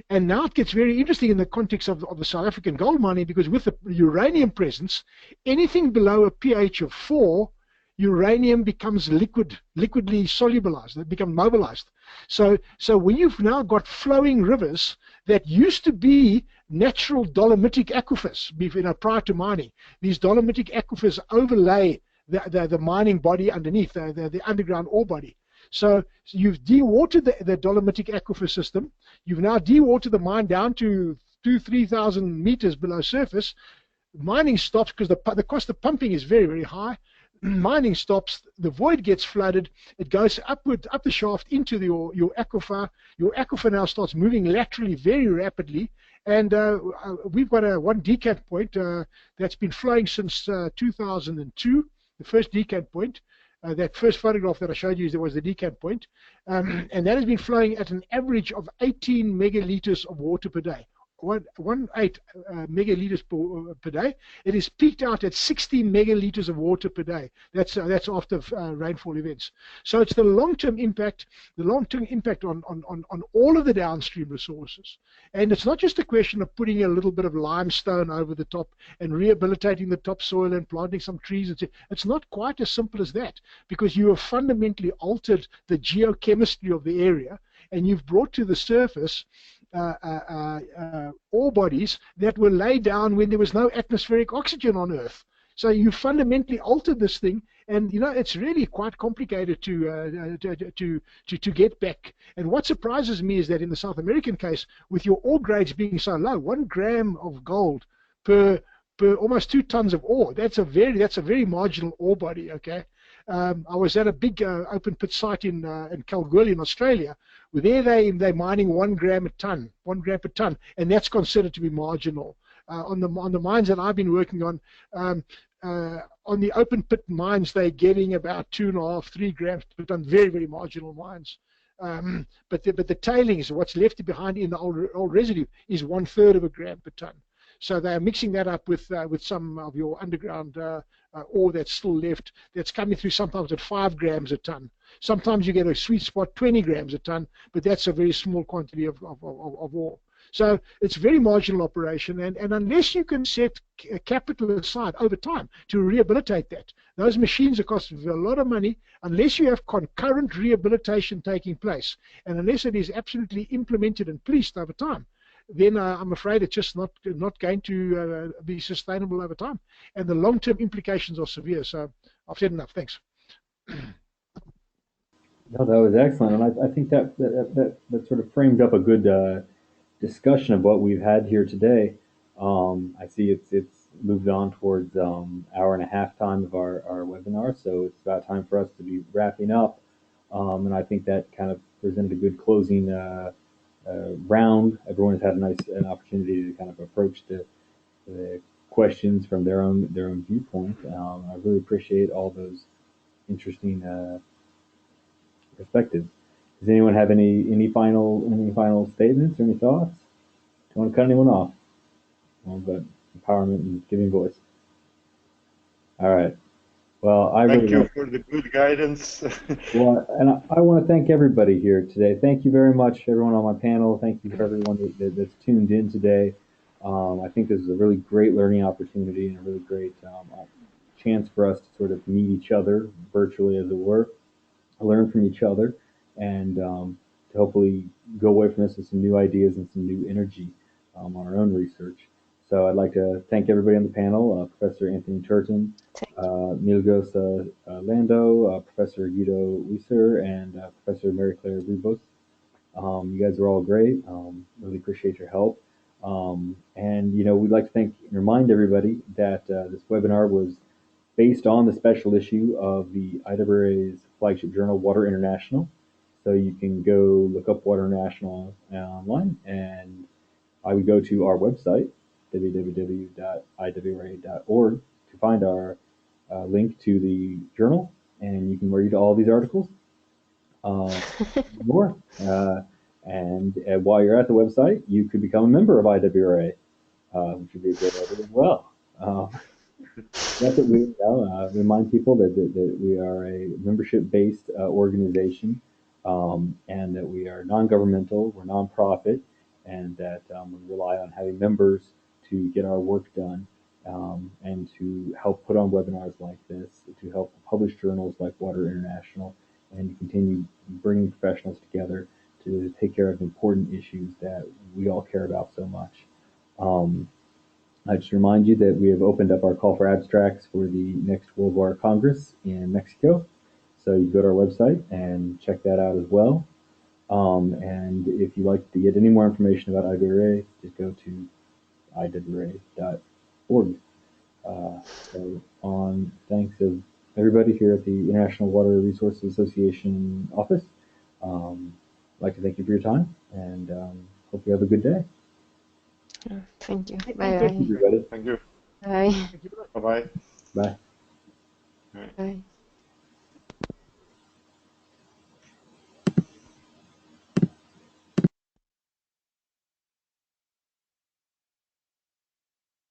And now it gets very interesting in the context of the South African gold mining, because with the uranium presence, anything below a pH of 4, uranium becomes liquidly solubilized, it becomes mobilized. So when you've now got flowing rivers that used to be natural dolomitic aquifers, prior to mining, these dolomitic aquifers overlay the mining body underneath, the underground ore body. So you've dewatered the dolomitic aquifer system. You've now dewatered the mine down to 2,000-3,000 meters below surface. Mining stops because the cost of pumping is very, very high. mining stops, the void gets flooded, it goes upward, up the shaft into your aquifer. Your aquifer now starts moving laterally very rapidly, and we've got one decant point that's been flowing since 2002, the first decant point. That first photograph that I showed you, there was the decant point, and that has been flowing at an average of 18 megaliters of water per day. 18 megaliters per day. It is peaked out at 60 megaliters of water per day. That's after rainfall events. So it's the long-term impact, on all of the downstream resources. And it's not just a question of putting a little bit of limestone over the top and rehabilitating the topsoil and planting some trees. It's not quite as simple as that, because you have fundamentally altered the geochemistry of the area, and you've brought to the surface ore bodies that were laid down when there was no atmospheric oxygen on Earth. So you fundamentally altered this thing, and it's really quite complicated to get back. And what surprises me is that in the South American case, with your ore grades being so low, 1 gram of gold per almost 2 tons of ore, that's a very marginal ore body. Okay. I was at a big open pit site in Kalgoorlie in Australia, where they're mining 1 gram a ton, 1 gram per ton, and that's considered to be marginal. On the mines that I've been working on the open pit mines, they're getting about 2.5, 3 grams per ton, very, very marginal mines. But the tailings, what's left behind in the old residue, is 1/3 of a gram per ton. So they're mixing that up with some of your underground ore that's still left, that's coming through sometimes at 5 grams a ton. Sometimes you get a sweet spot 20 grams a ton, but that's a very small quantity of ore. So it's a very marginal operation, and unless you can set capital aside over time to rehabilitate that, those machines are costing a lot of money. Unless you have concurrent rehabilitation taking place, and unless it is absolutely implemented and policed over time, then I'm afraid it's just not going to be sustainable over time, and the long-term implications are severe. So I've said enough. Thanks. No, that was excellent, and I think that sort of framed up a good discussion of what we've had here today. I see it's moved on towards hour and a half time of our webinar, so it's about time for us to be wrapping up. And I think that kind of presented a good closing round. Everyone's had an opportunity to kind of approach the questions from their own viewpoint. I really appreciate all those interesting perspectives. Does anyone have any final statements or any thoughts? Don't want to cut anyone off. But empowerment and giving voice. All right. Well, thank you for the good guidance. Well, and I want to thank everybody here today. Thank you very much, everyone on my panel. Thank you for everyone that's tuned in today. I think this is a really great learning opportunity and a really great chance for us to sort of meet each other virtually, as it were, learn from each other, and to hopefully go away from this with some new ideas and some new energy on our own research. So I'd like to thank everybody on the panel, Professor Anthony Turton, Milgros Landeo, Professor Guido Wyseure, and Professor Mary Claire Brisbois. You guys are all great. Really appreciate your help. And we'd like to remind everybody that this webinar was based on the special issue of the IWRA's flagship journal, Water International. So you can go look up Water International online, and I would go to our website, www.iwra.org, to find our link to the journal, and you can read all these articles more. And while you're at the website, you could become a member of IWRA, which would be a great idea as well. That's what we remind people that we are a membership-based organization, and that we are non-governmental, we're non-profit, and that we rely on having members to get our work done, and to help put on webinars like this, to help publish journals like Water International, and to continue bringing professionals together to take care of important issues that we all care about so much. I just remind you that we have opened up our call for abstracts for the next World Water Congress in Mexico. So you go to our website and check that out as well. And if you'd like to get any more information about IWRA, just go to iwra.org. So on thanks of everybody here at the International Water Resources Association office. I'd like to thank you for your time, and hope you have a good day. Thank you. Thank Bye you. bye. Everybody. Thank you. Bye. Bye-bye. Bye. Bye.